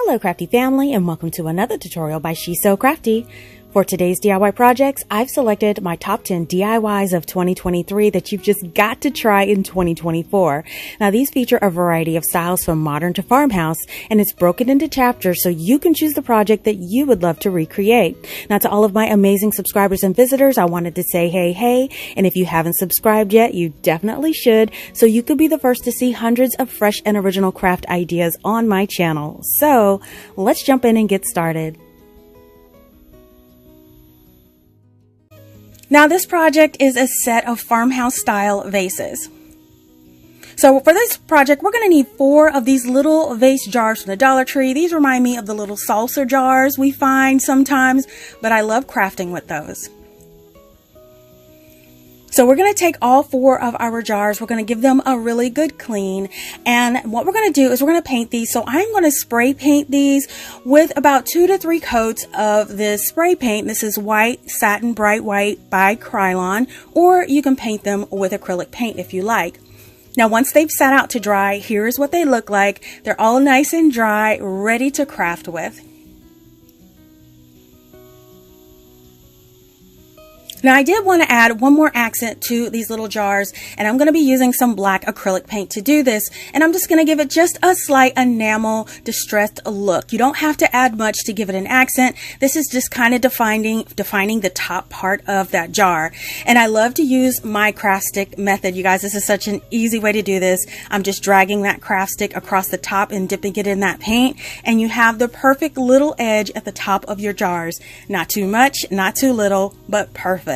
Hello crafty family, and welcome to another tutorial by She's So Crafty. For today's DIY projects, I've selected my top 10 DIYs of 2023 that you've just got to try in 2024. Now these feature a variety of styles from modern to farmhouse, and it's broken into chapters so you can choose the project that you would love to recreate. Now to all of my amazing subscribers and visitors, I wanted to say hey, and if you haven't subscribed yet, you definitely should, so you could be the first to see hundreds of fresh and original craft ideas on my channel. So let's jump in and get started. Now this project is a set of farmhouse style vases. So for this project, we're going to need 4 of these little vase jars from the Dollar Tree. These remind me of the little salsa jars we find sometimes, but I love crafting with those. So we're going to take all 4 of our jars. We're going to give them a really good clean. And what we're going to do is we're going to paint these. So I'm going to spray paint these with about 2 to 3 coats of this spray paint. This is white satin bright white by Krylon, or you can paint them with acrylic paint if you like. Now once they've sat out to dry, here's what they look like. They're all nice and dry, ready to craft with. Now I did want to add one more accent to these little jars, and I'm going to be using some black acrylic paint to do this, and I'm just going to give it just a slight enamel distressed look. You don't have to add much to give it an accent. This is just kind of defining the top part of that jar. And I love to use my craft stick method, you guys. This is such an easy way to do this. I'm just dragging that craft stick across the top and dipping it in that paint, and you have the perfect little edge at the top of your jars. Not too much, not too little, but perfect.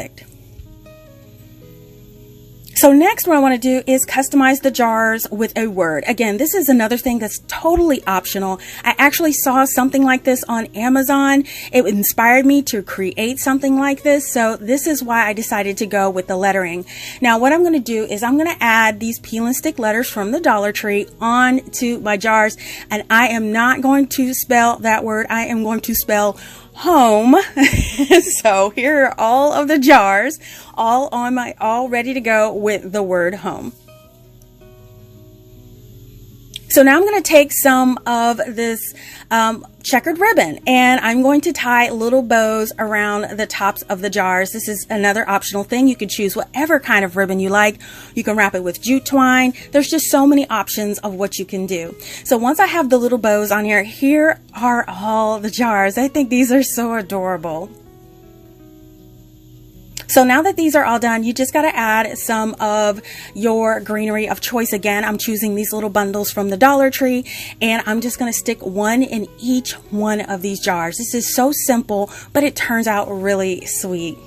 So next what I want to do is customize the jars with a word. Again, this is another thing that's totally optional. I actually saw something like this on Amazon. It inspired me to create something like this. So this is why I decided to go with the lettering. Now what I'm going to do is I'm going to add these peel and stick letters from the Dollar Tree onto my jars. And I am not going to spell that word. I am going to spell home. So here are all of the jars, all ready to go with the word home. So now I'm going to take some of this checkered ribbon, and I'm going to tie little bows around the tops of the jars. This is another optional thing. You can choose whatever kind of ribbon you like. You can wrap it with jute twine. There's just so many options of what you can do. So once I have the little bows on here, here are all the jars. I think these are so adorable. So now that these are all done, you just got to add some of your greenery of choice. Again, I'm choosing these little bundles from the Dollar Tree, and I'm just going to stick one in each one of these jars. This is so simple, but it turns out really sweet.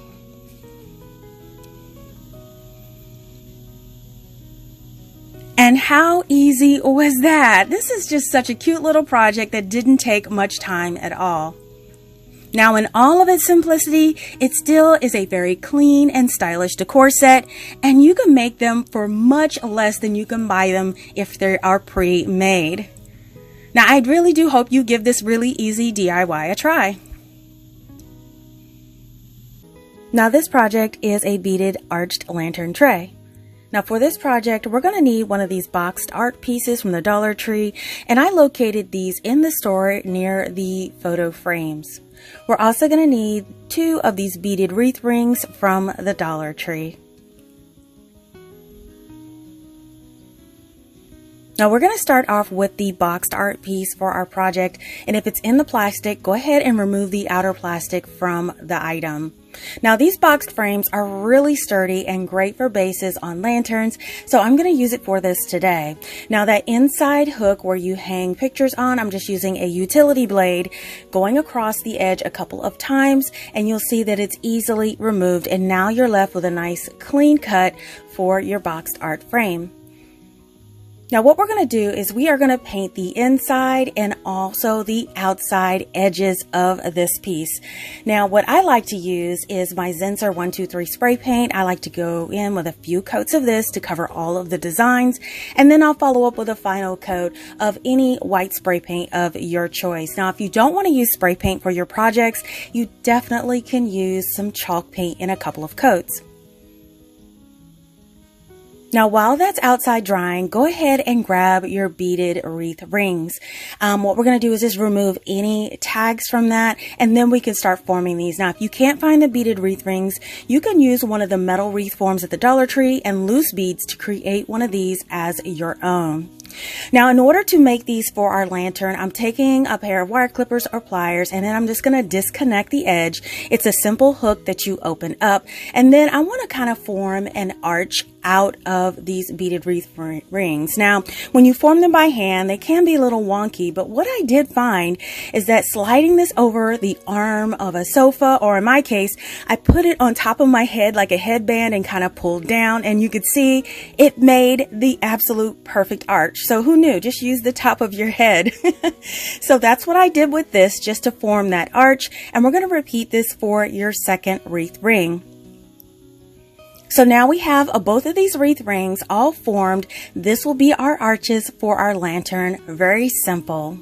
And how easy was that? This is just such a cute little project that didn't take much time at all. Now in all of its simplicity, it still is a very clean and stylish decor set, and you can make them for much less than you can buy them if they are pre-made. Now I really do hope you give this really easy DIY a try. Now this project is a beaded arched lantern tray. Now for this project, we're going to need one of these boxed art pieces from the Dollar Tree, and I located these in the store near the photo frames. We're also going to need 2 of these beaded wreath rings from the Dollar Tree. Now we're going to start off with the boxed art piece for our project, and if it's in the plastic, go ahead and remove the outer plastic from the item. Now these boxed frames are really sturdy and great for bases on lanterns, so I'm going to use it for this today. Now that inside hook where you hang pictures on, I'm just using a utility blade going across the edge a couple of times, and you'll see that it's easily removed, and now you're left with a nice clean cut for your boxed art frame. Now what we're going to do is we are going to paint the inside and also the outside edges of this piece. Now what I like to use is my Zinsser 123 spray paint. I like to go in with a few coats of this to cover all of the designs, and then I'll follow up with a final coat of any white spray paint of your choice. Now if you don't want to use spray paint for your projects, you definitely can use some chalk paint in a couple of coats. Now, while that's outside drying, go ahead and grab your beaded wreath rings. What we're going to do is just remove any tags from that, and then we can start forming these. Now, if you can't find the beaded wreath rings, you can use one of the metal wreath forms at the Dollar Tree and loose beads to create one of these as your own. Now, in order to make these for our lantern, I'm taking a pair of wire clippers or pliers, and then I'm just going to disconnect the edge. It's a simple hook that you open up, and then I want to kind of form an arch out of these beaded wreath rings. Now, when you form them by hand, they can be a little wonky, but what I did find is that sliding this over the arm of a sofa, or in my case, I put it on top of my head like a headband and kind of pulled down, and you could see it made the absolute perfect arch. So who knew? Just use the top of your head. So that's what I did with this, just to form that arch, and we're going to repeat this for your second wreath ring. So now we have both of these wreath rings all formed. This will be our arches for our lantern. Very simple.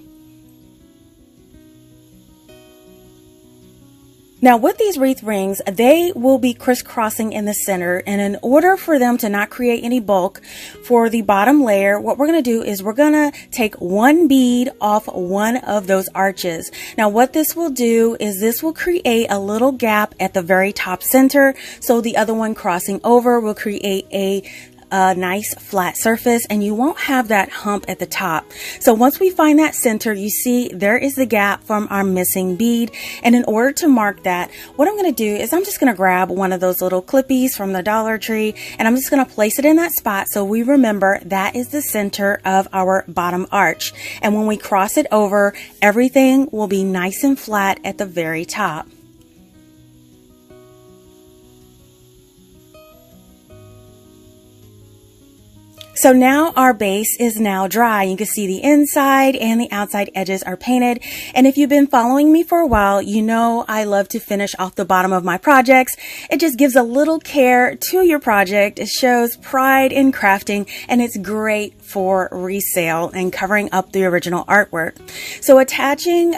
Now with these wreath rings, they will be crisscrossing in the center, and in order for them to not create any bulk for the bottom layer, what we're going to do is we're going to take one bead off one of those arches. Now what this will do is this will create a little gap at the very top center, so the other one crossing over will create a nice flat surface, and you won't have that hump at the top. So once we find that center, you see there is the gap from our missing bead, and in order to mark that, what I'm going to do is I'm just going to grab one of those little clippies from the Dollar Tree, and I'm just going to place it in that spot so we remember that is the center of our bottom arch. And when we cross it over, everything will be nice and flat at the very top. So now our base is now dry. You can see the inside and the outside edges are painted. And if you've been following me for a while, you know I love to finish off the bottom of my projects. It just gives a little care to your project. It shows pride in crafting, and it's great for resale and covering up the original artwork. So attaching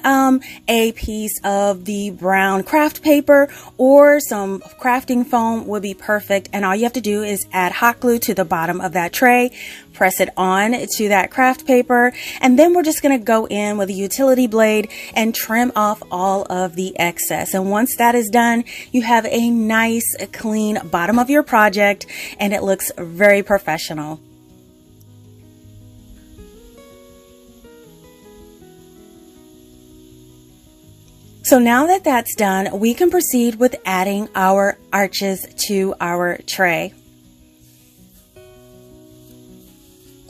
a piece of the brown craft paper or some crafting foam would be perfect. And all you have to do is add hot glue to the bottom of that tray, press it on to that craft paper, and then we're just going to go in with a utility blade and trim off all of the excess. And once that is done, you have a nice clean bottom of your project, and it looks very professional. So now that that's done, we can proceed with adding our arches to our tray.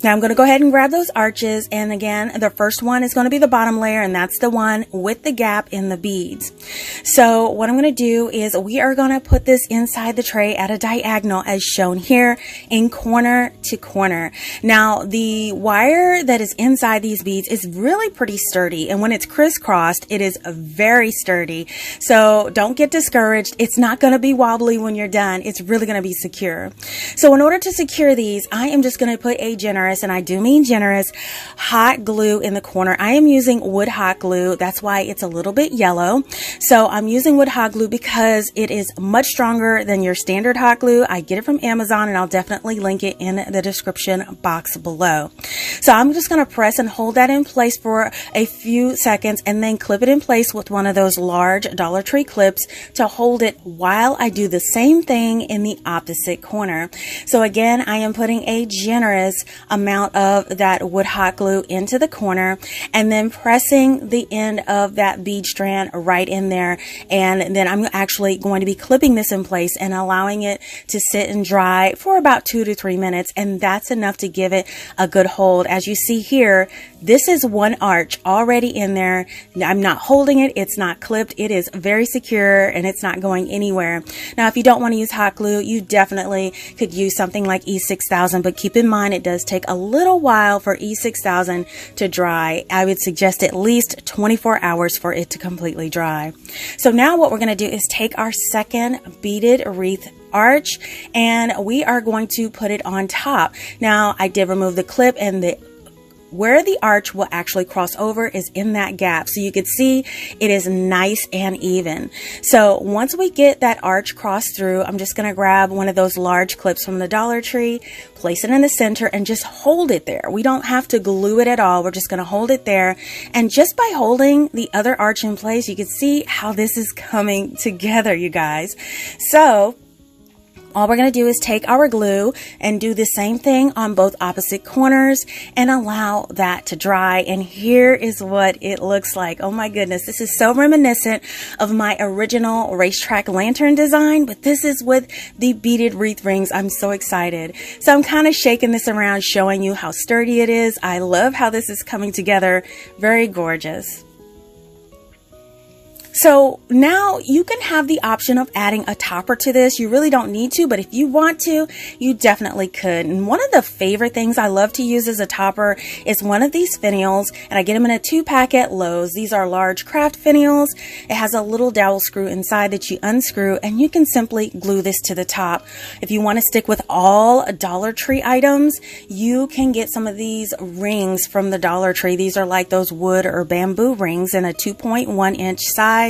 Now I'm going to go ahead and grab those arches, and again, the first one is going to be the bottom layer, and that's the one with the gap in the beads. So what I'm going to do is we are going to put this inside the tray at a diagonal as shown here in corner to corner. Now the wire that is inside these beads is really pretty sturdy, and when it's crisscrossed, it is very sturdy. So don't get discouraged. It's not going to be wobbly when you're done. It's really going to be secure. So in order to secure these, I am just going to put a generous, and I do mean generous, hot glue in the corner. I am using wood hot glue. That's why it's a little bit yellow. So I'm using wood hot glue because it is much stronger than your standard hot glue. I get it from Amazon, and I'll definitely link it in the description box below. So I'm just going to press and hold that in place for a few seconds, and then clip it in place with one of those large Dollar Tree clips to hold it while I do the same thing in the opposite corner. So again, I am putting a generous amount of that wood hot glue into the corner, and then pressing the end of that bead strand right in there, and then I'm actually going to be clipping this in place and allowing it to sit and dry for about 2 to 3 minutes, and that's enough to give it a good hold. As you see here, this is one arch already in there. I'm not holding it, it's not clipped, it is very secure, and it's not going anywhere. Now if you don't want to use hot glue, you definitely could use something like E6000, but keep in mind it does take a little while for E6000 to dry. I would suggest at least 24 hours for it to completely dry. So now what we're going to do is take our second beaded wreath arch, and we are going to put it on top. Now I did remove the clip, and the where the arch will actually cross over is in that gap. So you can see it is nice and even. So once we get that arch crossed through, I'm just going to grab one of those large clips from the Dollar Tree, place it in the center, and just hold it there. We don't have to glue it at all. We're just going to hold it there. And just by holding the other arch in place, you can see how this is coming together, you guys. So all we're going to do is take our glue and do the same thing on both opposite corners and allow that to dry. And here is what it looks like. Oh my goodness, this is so reminiscent of my original racetrack lantern design, but this is with the beaded wreath rings. I'm so excited. So I'm kind of shaking this around, showing you how sturdy it is. I love how this is coming together. Very gorgeous. So now you can have the option of adding a topper to this. You really don't need to, but if you want to, you definitely could. And one of the favorite things I love to use as a topper is one of these finials, and I get them in a 2-pack at Lowe's. These are large craft finials. It has a little dowel screw inside that you unscrew, and you can simply glue this to the top. If you want to stick with all Dollar Tree items, you can get some of these rings from the Dollar Tree. These are like those wood or bamboo rings in a 2.1 inch size.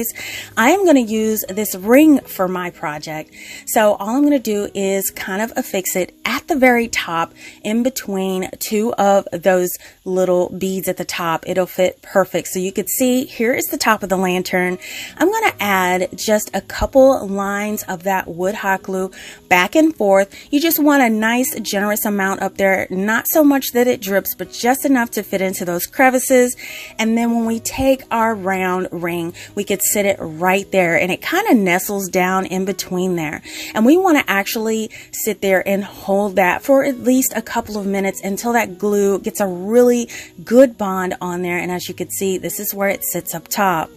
I am going to use this ring for my project. So all I'm going to do is kind of affix it at the very top in between two of those little beads at the top. It'll fit perfect. So you could see here is the top of the lantern. I'm going to add just a couple lines of that wood hot glue back and forth. You just want a nice generous amount up there, not so much that it drips, but just enough to fit into those crevices. And then when we take our round ring, we could sit it right there, and it kind of nestles down in between there. And we want to actually sit there and hold that for at least a couple of minutes until that glue gets a really good bond on there. And as you can see, this is where it sits up top.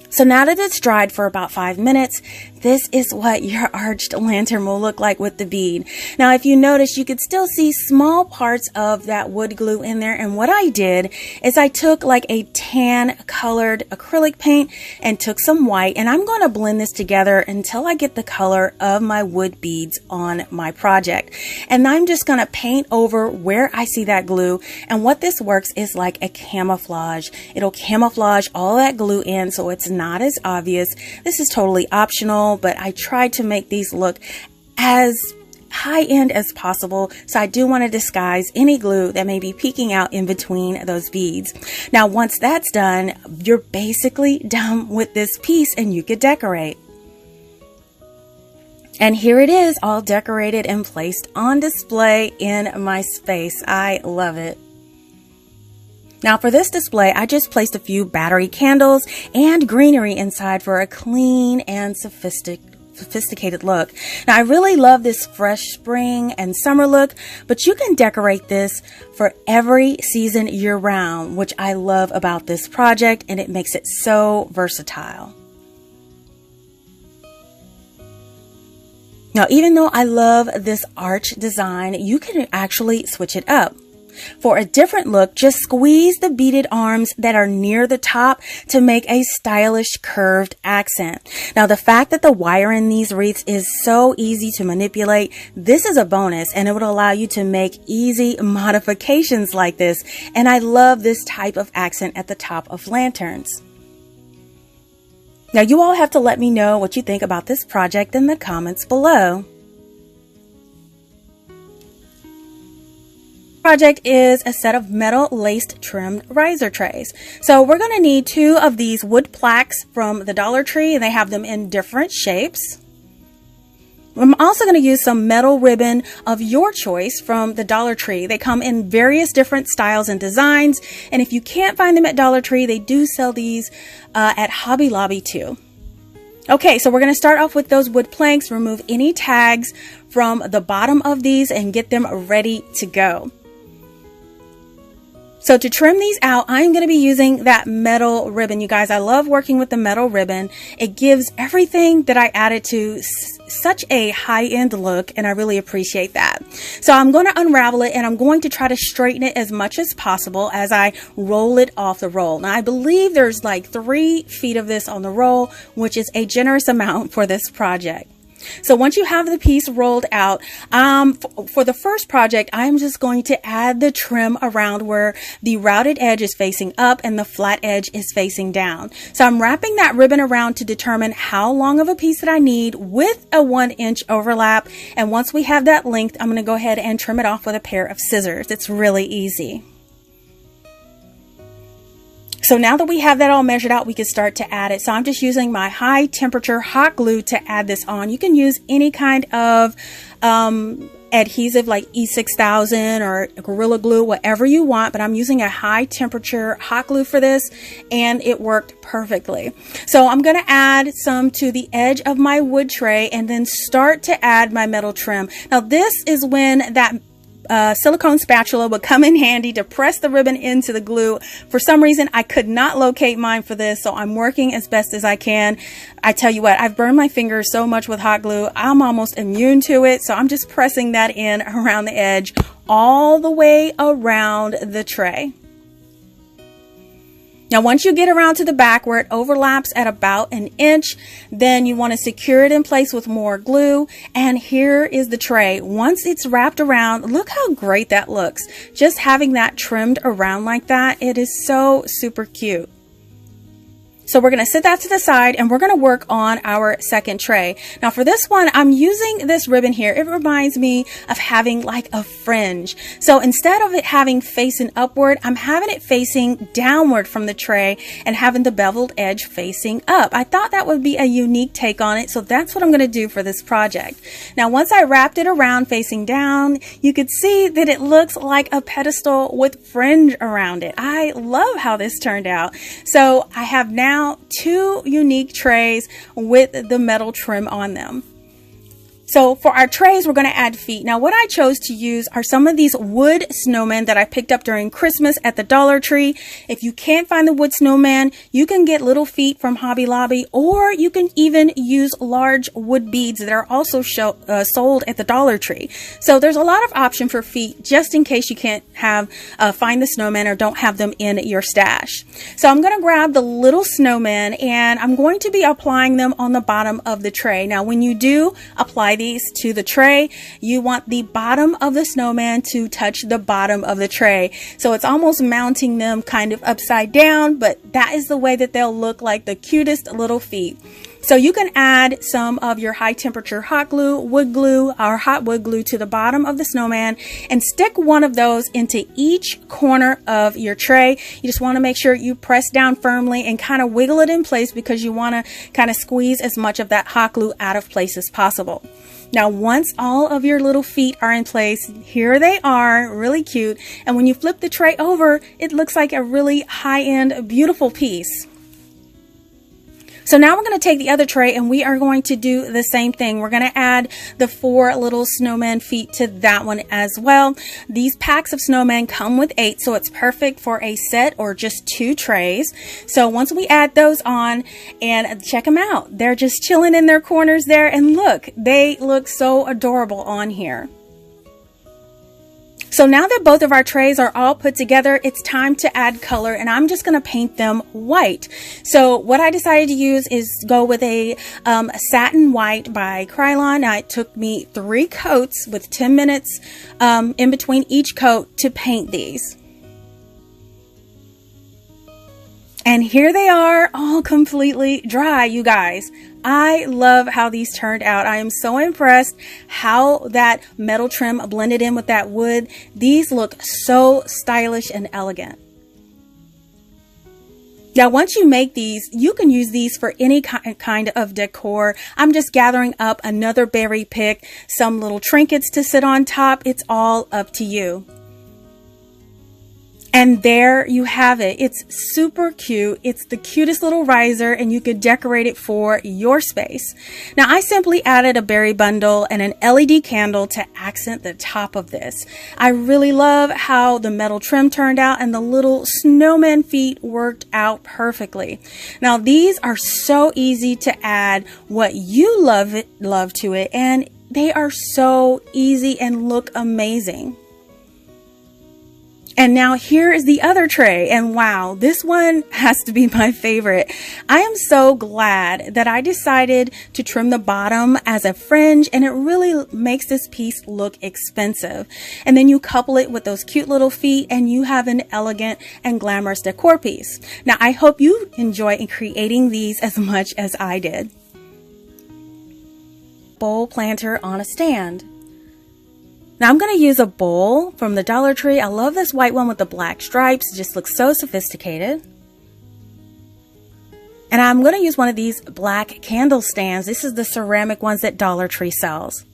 So now that it's dried for about 5 minutes, this is what your arched lantern will look like with the bead. Now, if you notice, you could still see small parts of that wood glue in there. And what I did is I took like a tan colored acrylic paint and took some white, and I'm going to blend this together until I get the color of my wood beads on my project. And I'm just going to paint over where I see that glue. And what this works is like a camouflage. It'll camouflage all that glue in so it's not as obvious. This is totally optional, but I tried to make these look as high-end as possible, so I do want to disguise any glue that may be peeking out in between those beads. Now once that's done, you're basically done with this piece and you could decorate. And here it is, all decorated and placed on display in my space. I love it. Now for this display, I just placed a few battery candles and greenery inside for a clean and sophisticated look. Now I really love this fresh spring and summer look, but you can decorate this for every season year round, which I love about this project, and it makes it so versatile. Now, even though I love this arch design, you can actually switch it up. For a different look, just squeeze the beaded arms that are near the top to make a stylish curved accent. Now, the fact that the wire in these wreaths is so easy to manipulate, this is a bonus, and it would allow you to make easy modifications like this. And I love this type of accent at the top of lanterns. Now, you all have to let me know what you think about this project in the comments below. Project is a set of metal laced trimmed riser trays. So we're going to need 2 of these wood plaques from the Dollar Tree, and they have them in different shapes. I'm also going to use some metal ribbon of your choice from the Dollar Tree. They come in various different styles and designs, and if you can't find them at Dollar Tree, they do sell these at Hobby Lobby too. Okay, so we're going to start off with those wood planks, remove any tags from the bottom of these, and get them ready to go. So to trim these out, I'm going to be using that metal ribbon. You guys, I love working with the metal ribbon. It gives everything that I added to such a high-end look, and I really appreciate that. So I'm going to unravel it, and I'm going to try to straighten it as much as possible as I roll it off the roll. Now, I believe there's like 3 feet of this on the roll, which is a generous amount for this project. So once you have the piece rolled out, for the first project, I'm just going to add the trim around where the routed edge is facing up and the flat edge is facing down. So I'm wrapping that ribbon around to determine how long of a piece that I need with a 1-inch overlap. And once we have that length, I'm going to go ahead and trim it off with a pair of scissors. It's really easy. So now that we have that all measured out, we can start to add it. So I'm just using my high temperature hot glue to add this on. You can use any kind of adhesive like E6000 or Gorilla Glue, whatever you want, but I'm using a high temperature hot glue for this, and it worked perfectly. So I'm going to add some to the edge of my wood tray and then start to add my metal trim. Now this is when that silicone spatula would come in handy to press the ribbon into the glue. For some reason, I could not locate mine for this, so I'm working as best as I can. I tell you what, I've burned my fingers so much with hot glue, I'm almost immune to it, so I'm just pressing that in around the edge all the way around the tray. Now, once you get around to the back where it overlaps at about 1 inch, then you want to secure it in place with more glue. And here is the tray. Once it's wrapped around, look how great that looks. Just having that trimmed around like that, it is so super cute. So we're going to set that to the side and we're going to work on our second tray. Now for this one, I'm using this ribbon here. It reminds me of having like a fringe. So instead of it having facing upward, I'm having it facing downward from the tray and having the beveled edge facing up. I thought that would be a unique take on it. So that's what I'm going to do for this project. Now, once I wrapped it around facing down, you could see that it looks like a pedestal with fringe around it. I love how this turned out. So I have now 2 unique trays with the metal trim on them. So for our trays, we're going to add feet. Now what I chose to use are some of these wood snowmen that I picked up during Christmas at the Dollar Tree. If you can't find the wood snowman, you can get little feet from Hobby Lobby, or you can even use large wood beads that are also sold at the Dollar Tree. So there's a lot of option for feet just in case you can't find the snowman or don't have them in your stash. So I'm going to grab the little snowmen and I'm going to be applying them on the bottom of the tray. Now when you do apply these to the tray, you want the bottom of the snowman to touch the bottom of the tray. So it's almost mounting them kind of upside down, but that is the way that they'll look like the cutest little feet. So you can add some of your high temperature hot glue, wood glue, or hot wood glue to the bottom of the snowman and stick one of those into each corner of your tray. You just want to make sure you press down firmly and kind of wiggle it in place because you want to kind of squeeze as much of that hot glue out of place as possible. Now, once all of your little feet are in place, here they are, really cute. And when you flip the tray over, it looks like a really high-end, beautiful piece. So now we're going to take the other tray and we are going to do the same thing. We're going to add the 4 little snowman feet to that one as well. These packs of snowmen come with 8, so it's perfect for a set or just 2 trays. So once we add those on, and check them out, they're just chilling in their corners there, and look, they look so adorable on here. So now that both of our trays are all put together, it's time to add color, and I'm just going to paint them white. So what I decided to use is go with a satin white by Krylon. Now it took me 3 coats with 10 minutes in between each coat to paint these. And here they are, all completely dry, you guys. I love how these turned out. I am so impressed how that metal trim blended in with that wood. These look so stylish and elegant. Now, once you make these, you can use these for any kind of decor. I'm just gathering up another berry pick, some little trinkets to sit on top. It's all up to you. And there you have it. It's super cute. It's the cutest little riser, and you could decorate it for your space. Now, I simply added a berry bundle and an LED candle to accent the top of this. I really love how the metal trim turned out, and the little snowman feet worked out perfectly. Now, these are so easy to add what you love to it, and they are so easy and look amazing. And now here is the other tray, and wow, this one has to be my favorite. I am so glad that I decided to trim the bottom as a fringe, and it really makes this piece look expensive. And then you couple it with those cute little feet and you have an elegant and glamorous decor piece. Now I hope you enjoy in creating these as much as I did. Bowl planter on a stand. Now I'm going to use a bowl from the Dollar Tree. I love this white one with the black stripes. It just looks so sophisticated. And I'm going to use one of these black candle stands. This is the ceramic ones that Dollar Tree sells.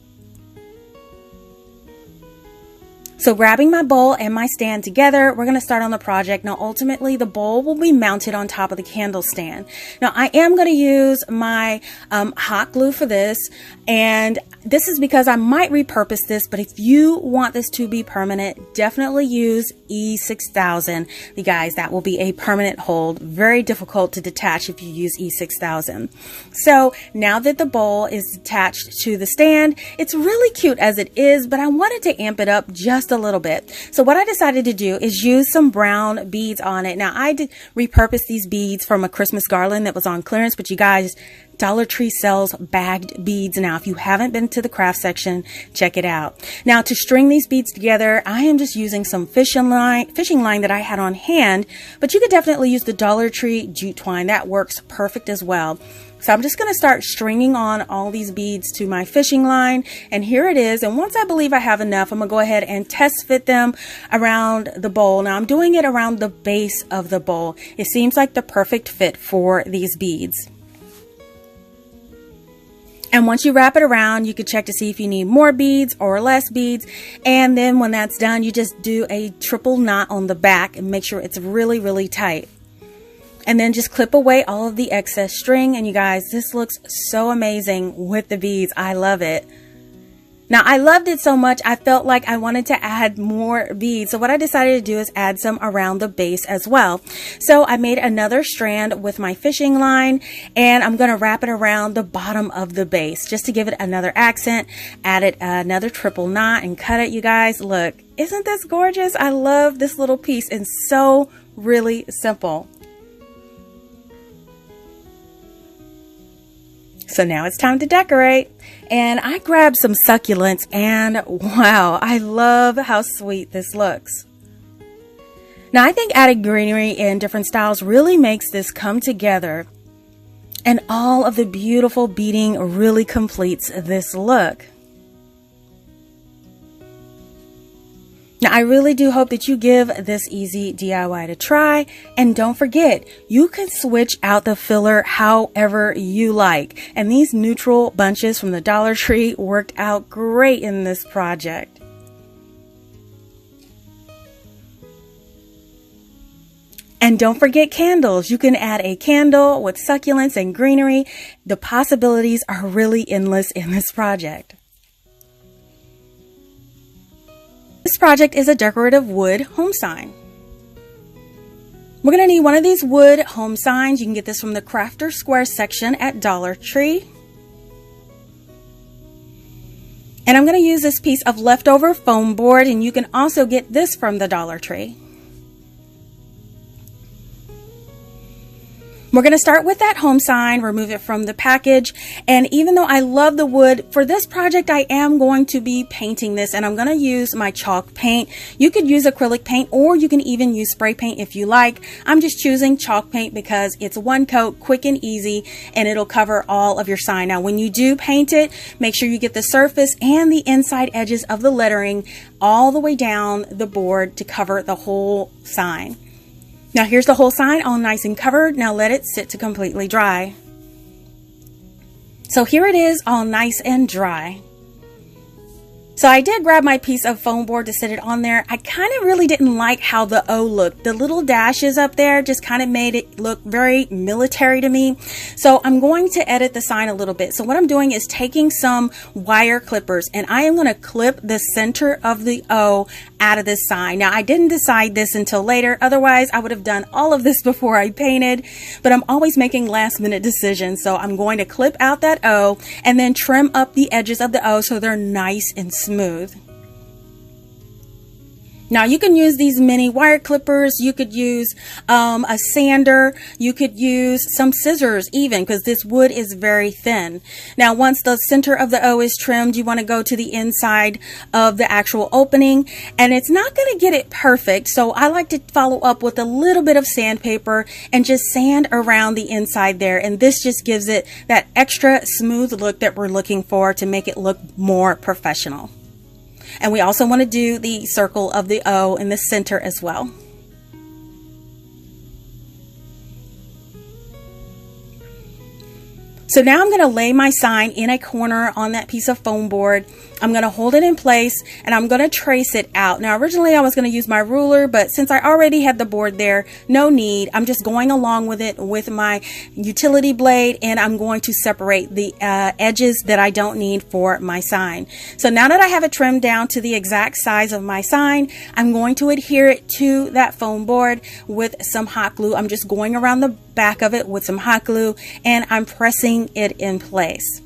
So grabbing my bowl and my stand together, we're going to start on the project. Now ultimately the bowl will be mounted on top of the candle stand. Now I am going to use my hot glue for this, and this is because I might repurpose this, but if you want this to be permanent, definitely use E6000. You guys, that will be a permanent hold. Very difficult to detach if you use E6000. So now that the bowl is attached to the stand, it's really cute as it is, but I wanted to amp it up just a little bit. So what I decided to do is use some brown beads on it. Now I did repurpose these beads from a Christmas garland that was on clearance, but you guys, Dollar Tree sells bagged beads now. If you haven't been to the craft section, check it out. Now to string these beads together, I am just using some fishing line that I had on hand, but you could definitely use the Dollar Tree jute twine. That works perfect as well. So I'm just going to start stringing on all these beads to my fishing line, and here it is. And once I believe I have enough, I'm going to go ahead and test fit them around the bowl. Now I'm doing it around the base of the bowl. It seems like the perfect fit for these beads. And once you wrap it around, you can check to see if you need more beads or less beads. And then when that's done, you just do a triple knot on the back and make sure it's really, really tight. And then just clip away all of the excess string. And you guys, this looks so amazing with the beads. I love it. Now I loved it so much, I felt like I wanted to add more beads. So what I decided to do is add some around the base as well. So I made another strand with my fishing line, and I'm going to wrap it around the bottom of the base just to give it another accent. Added another triple knot and cut it. You guys, look, isn't this gorgeous? I love this little piece, and so really simple. So now it's time to decorate, and I grabbed some succulents, and wow, I love how sweet this looks. Now I think adding greenery in different styles really makes this come together, and all of the beautiful beading really completes this look. Now, I really do hope that you give this easy DIY a try, and don't forget, you can switch out the filler however you like, and these neutral bunches from the Dollar Tree worked out great in this project. And don't forget candles. You can add a candle with succulents and greenery. The possibilities are really endless in this project. This project is a decorative wood home sign. We're going to need one of these wood home signs. You can get this from the Crafter Square section at Dollar Tree. And I'm going to use this piece of leftover foam board, and you can also get this from the Dollar Tree. We're going to start with that home sign, remove it from the package, and even though I love the wood, for this project I am going to be painting this, and I'm going to use my chalk paint. You could use acrylic paint, or you can even use spray paint if you like. I'm just choosing chalk paint because it's one coat, quick and easy, and it'll cover all of your sign. Now when you do paint it, make sure you get the surface and the inside edges of the lettering all the way down the board to cover the whole sign. Now here's the whole sign all nice and covered. Now let it sit to completely dry. So here it is all nice and dry. So I did grab my piece of foam board to sit it on there. I kind of really didn't like how the O looked. The little dashes up there just kind of made it look very military to me. So I'm going to edit the sign a little bit. So what I'm doing is taking some wire clippers, and I am going to clip the center of the O out of this sign. Now I didn't decide this until later. Otherwise I would have done all of this before I painted, but I'm always making last minute decisions. So I'm going to clip out that O and then trim up the edges of the O so they're nice and smooth. Now you can use these mini wire clippers, you could use a sander, you could use some scissors even, because this wood is very thin. Now once the center of the O is trimmed, you want to go to the inside of the actual opening, and it's not going to get it perfect, so I like to follow up with a little bit of sandpaper and just sand around the inside there, and this just gives it that extra smooth look that we're looking for to make it look more professional. And we also want to do the circle of the O in the center as well. So now I'm going to lay my sign in a corner on that piece of foam board. I'm going to hold it in place and I'm going to trace it out. Now originally I was going to use my ruler, but since I already had the board there, no need. I'm just going along with it with my utility blade, and I'm going to separate the edges that I don't need for my sign. So now that I have it trimmed down to the exact size of my sign, I'm going to adhere it to that foam board with some hot glue. I'm just going around the back of it with some hot glue and I'm pressing it in place.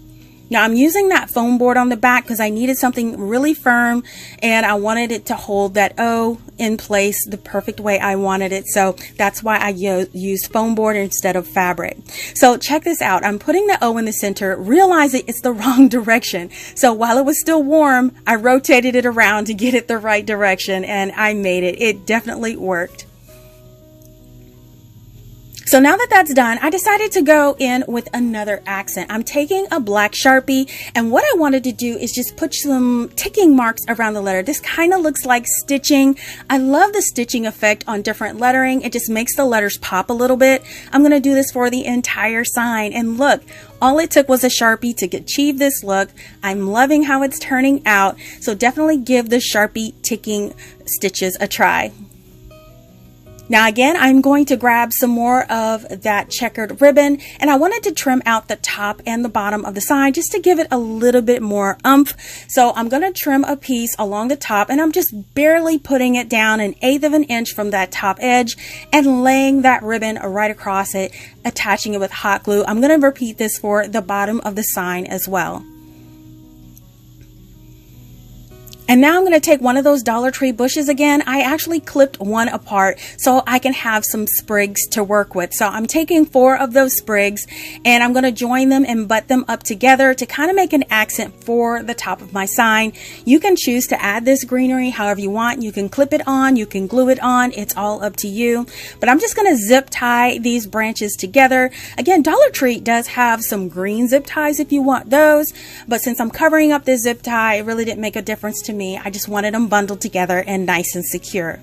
Now I'm using that foam board on the back because I needed something really firm and I wanted it to hold that O in place the perfect way I wanted it. So that's why I used foam board instead of fabric. So check this out. I'm putting the O in the center, realizing it's the wrong direction. So while it was still warm, I rotated it around to get it the right direction and I made it. It definitely worked. So now that that's done, I decided to go in with another accent. I'm taking a black Sharpie, and what I wanted to do is just put some ticking marks around the letter. This kind of looks like stitching. I love the stitching effect on different lettering. It just makes the letters pop a little bit. I'm going to do this for the entire sign, and look, all it took was a Sharpie to achieve this look. I'm loving how it's turning out, so definitely give the Sharpie ticking stitches a try. Now again, I'm going to grab some more of that checkered ribbon, and I wanted to trim out the top and the bottom of the sign just to give it a little bit more oomph. So I'm going to trim a piece along the top, and I'm just barely putting it down 1/8 of an inch from that top edge and laying that ribbon right across it, attaching it with hot glue. I'm going to repeat this for the bottom of the sign as well. And now I'm going to take one of those Dollar Tree bushes again. I actually clipped one apart so I can have some sprigs to work with. So I'm taking 4 of those sprigs and I'm going to join them and butt them up together to kind of make an accent for the top of my sign. You can choose to add this greenery however you want. You can clip it on, you can glue it on. It's all up to you. But I'm just going to zip tie these branches together. Again, Dollar Tree does have some green zip ties if you want those. But since I'm covering up this zip tie, it really didn't make a difference to me. I just wanted them bundled together and nice and secure.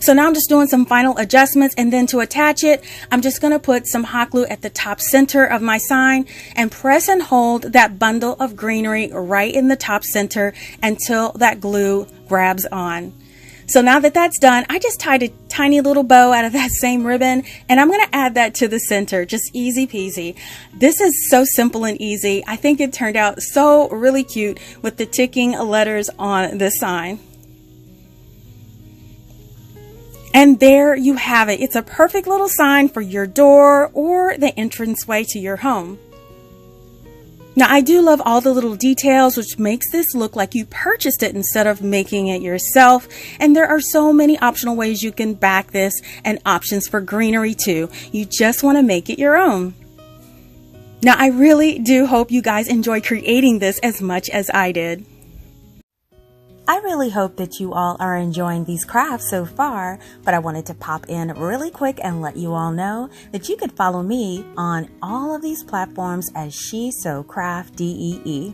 So now I'm just doing some final adjustments, and then to attach it, I'm just going to put some hot glue at the top center of my sign and press and hold that bundle of greenery right in the top center until that glue grabs on. So now that that's done, I just tied a tiny little bow out of that same ribbon, and I'm going to add that to the center. Just easy peasy. This is so simple and easy. I think it turned out so really cute with the ticking letters on the sign. And there you have it. It's a perfect little sign for your door or the entranceway to your home. Now I do love all the little details, which makes this look like you purchased it instead of making it yourself. And there are so many optional ways you can back this and options for greenery too. You just want to make it your own. Now I really do hope you guys enjoy creating this as much as I did. I really hope that you all are enjoying these crafts so far, but I wanted to pop in really quick and let you all know that you could follow me on all of these platforms as CraftDee.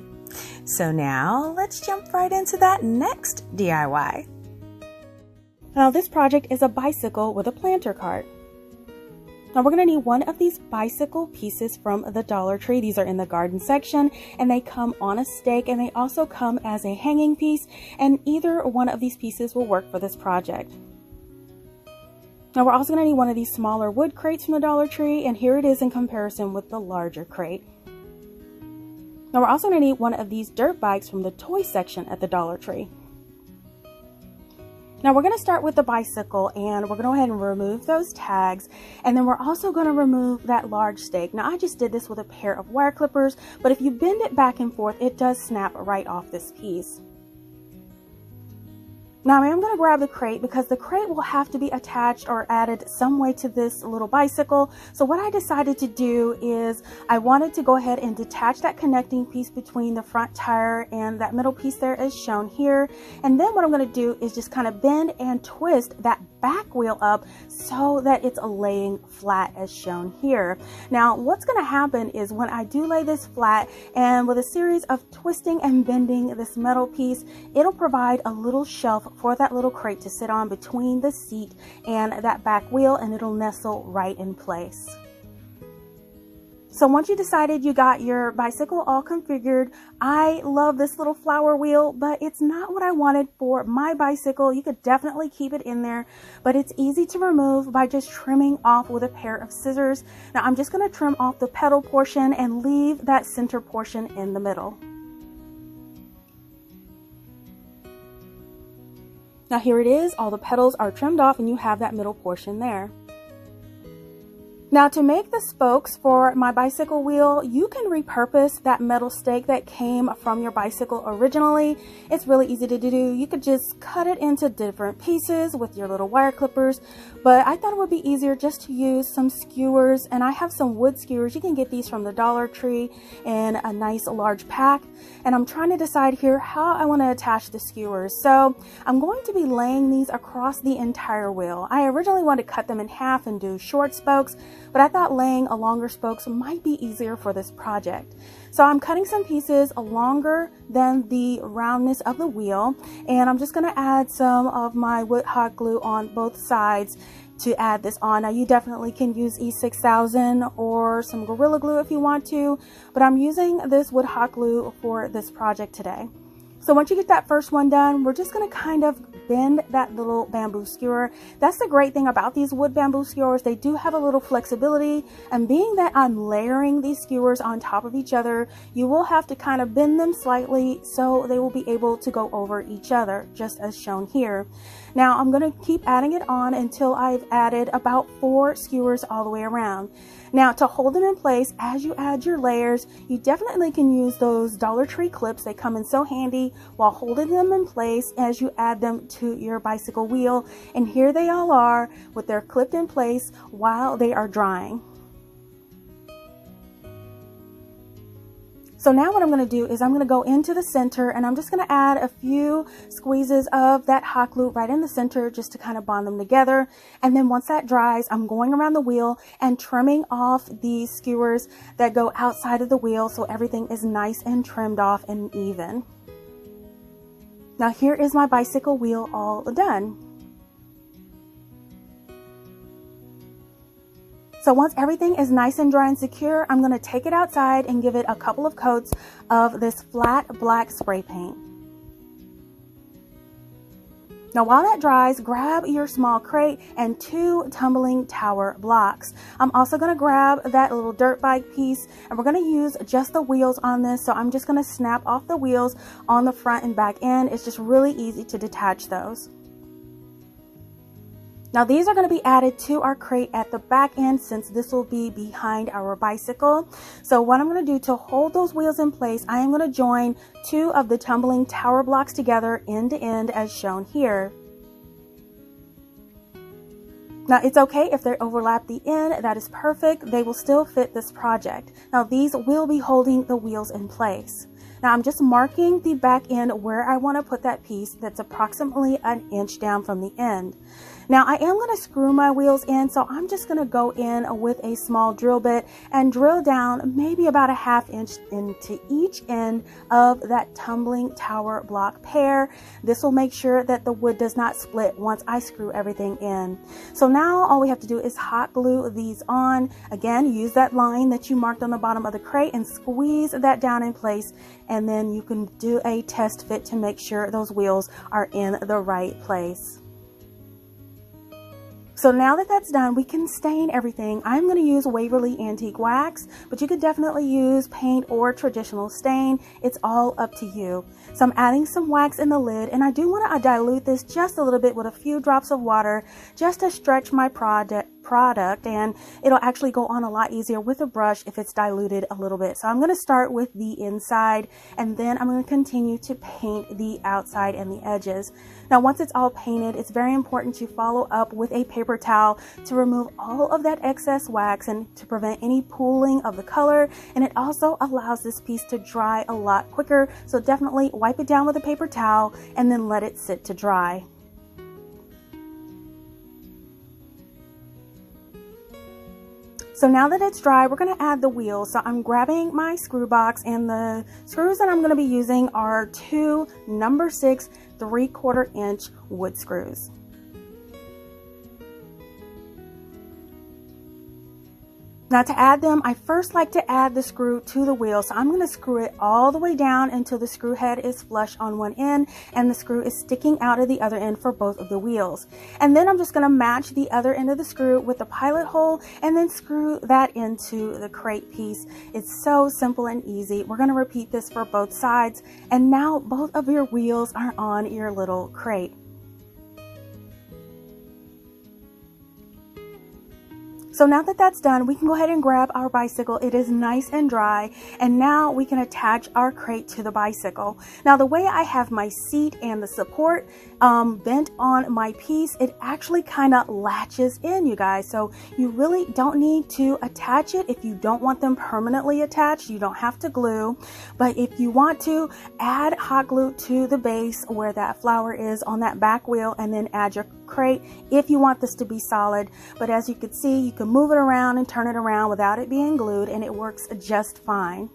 So now let's jump right into that next DIY. Now this project is a bicycle with a planter cart. Now we're going to need one of these bicycle pieces from the Dollar Tree. These are in the garden section and they come on a stake, and they also come as a hanging piece, and either one of these pieces will work for this project. Now we're also going to need one of these smaller wood crates from the Dollar Tree, and here it is in comparison with the larger crate. Now we're also going to need one of these dirt bikes from the toy section at the Dollar Tree. Now we're going to start with the bicycle, and we're going to go ahead and remove those tags, and then we're also going to remove that large stake. Now I just did this with a pair of wire clippers, but if you bend it back and forth, it does snap right off this piece. Now I am going to grab the crate because the crate will have to be attached or added some way to this little bicycle. So what I decided to do is I wanted to go ahead and detach that connecting piece between the front tire and that middle piece there as shown here. And then what I'm going to do is just kind of bend and twist that back wheel up so that it's laying flat as shown here. Now what's going to happen is when I do lay this flat, and with a series of twisting and bending this metal piece, it'll provide a little shelf for that little crate to sit on between the seat and that back wheel, and it'll nestle right in place. So once you decided you got your bicycle all configured, I love this little flower wheel, but it's not what I wanted for my bicycle. You could definitely keep it in there, but it's easy to remove by just trimming off with a pair of scissors. Now I'm just going to trim off the pedal portion and leave that center portion in the middle. Now here it is, all the petals are trimmed off and you have that middle portion there. Now to make the spokes for my bicycle wheel, you can repurpose that metal stake that came from your bicycle originally. It's really easy to do. You could just cut it into different pieces with your little wire clippers, but I thought it would be easier just to use some skewers, and I have some wood skewers. You can get these from the Dollar Tree in a nice large pack, and I'm trying to decide here how I want to attach the skewers. So I'm going to be laying these across the entire wheel. I originally wanted to cut them in half and do short spokes, but I thought laying a longer spokes might be easier for this project. So I'm cutting some pieces longer than the roundness of the wheel, and I'm just going to add some of my wood hot glue on both sides to add this on. Now you definitely can use E6000 or some Gorilla Glue if you want to, but I'm using this wood hot glue for this project today. So once you get that first one done, we're just going to kind of bend that little bamboo skewer. That's the great thing about these wood bamboo skewers. They do have a little flexibility, and being that I'm layering these skewers on top of each other, you will have to kind of bend them slightly so they will be able to go over each other, just as shown here. Now I'm going to keep adding it on until I've added about 4 skewers all the way around. Now to hold them in place as you add your layers, you definitely can use those Dollar Tree clips. They come in so handy while holding them in place as you add them to your bicycle wheel. And here they all are with their clipped in place while they are drying. So now what I'm going to do is I'm going to go into the center, and I'm just going to add a few squeezes of that hot glue right in the center just to kind of bond them together. And then once that dries, I'm going around the wheel and trimming off these skewers that go outside of the wheel so everything is nice and trimmed off and even. Now here is my bicycle wheel all done. So once everything is nice and dry and secure, I'm going to take it outside and give it a couple of coats of this flat black spray paint. Now while that dries, grab your small crate and 2 tumbling tower blocks. I'm also going to grab that little dirt bike piece, and we're going to use just the wheels on this. So I'm just going to snap off the wheels on the front and back end. It's just really easy to detach those. Now these are going to be added to our crate at the back end, since this will be behind our bicycle. So what I'm going to do to hold those wheels in place, I am going to join 2 of the tumbling tower blocks together end to end as shown here. Now it's okay if they overlap the end, that is perfect. They will still fit this project. Now these will be holding the wheels in place. Now I'm just marking the back end where I want to put that piece that's approximately 1 inch down from the end. Now I am going to screw my wheels in, so I'm just going to go in with a small drill bit and drill down maybe about 1/2 inch into each end of that tumbling tower block pair. This will make sure that the wood does not split once I screw everything in. So now all we have to do is hot glue these on. Again, use that line that you marked on the bottom of the crate and squeeze that down in place, and then you can do a test fit to make sure those wheels are in the right place. So now that that's done, we can stain everything. I'm going to use Waverly Antique Wax, but you could definitely use paint or traditional stain. It's all up to you. So I'm adding some wax in the lid, and I do want to dilute this just a little bit with a few drops of water just to stretch my product, and it'll actually go on a lot easier with a brush if it's diluted a little bit. So I'm going to start with the inside, and then I'm going to continue to paint the outside and the edges. Now, once it's all painted, it's very important to follow up with a paper towel to remove all of that excess wax and to prevent any pooling of the color. And it also allows this piece to dry a lot quicker. So definitely wipe it down with a paper towel and then let it sit to dry. So now that it's dry, we're going to add the wheels. So I'm grabbing my screw box, and the screws that I'm going to be using are 2 number 6 3/4 inch wood screws. Now to add them, I first like to add the screw to the wheel. So I'm going to screw it all the way down until the screw head is flush on one end and the screw is sticking out of the other end for both of the wheels. And then I'm just going to match the other end of the screw with the pilot hole and then screw that into the crate piece. It's so simple and easy. We're going to repeat this for both sides. And now both of your wheels are on your little crate. So now that that's done, we can go ahead and grab our bicycle. It is nice and dry, and now we can attach our crate to the bicycle. Now the way I have my seat and the support bent on my piece, it actually kind of latches in, you guys. So you really don't need to attach it if you don't want them permanently attached. You don't have to glue, but if you want to, add hot glue to the base where that flower is on that back wheel, and then add your crate if you want this to be solid. But as you can see, you can move it around and turn it around without it being glued, and it works just fine.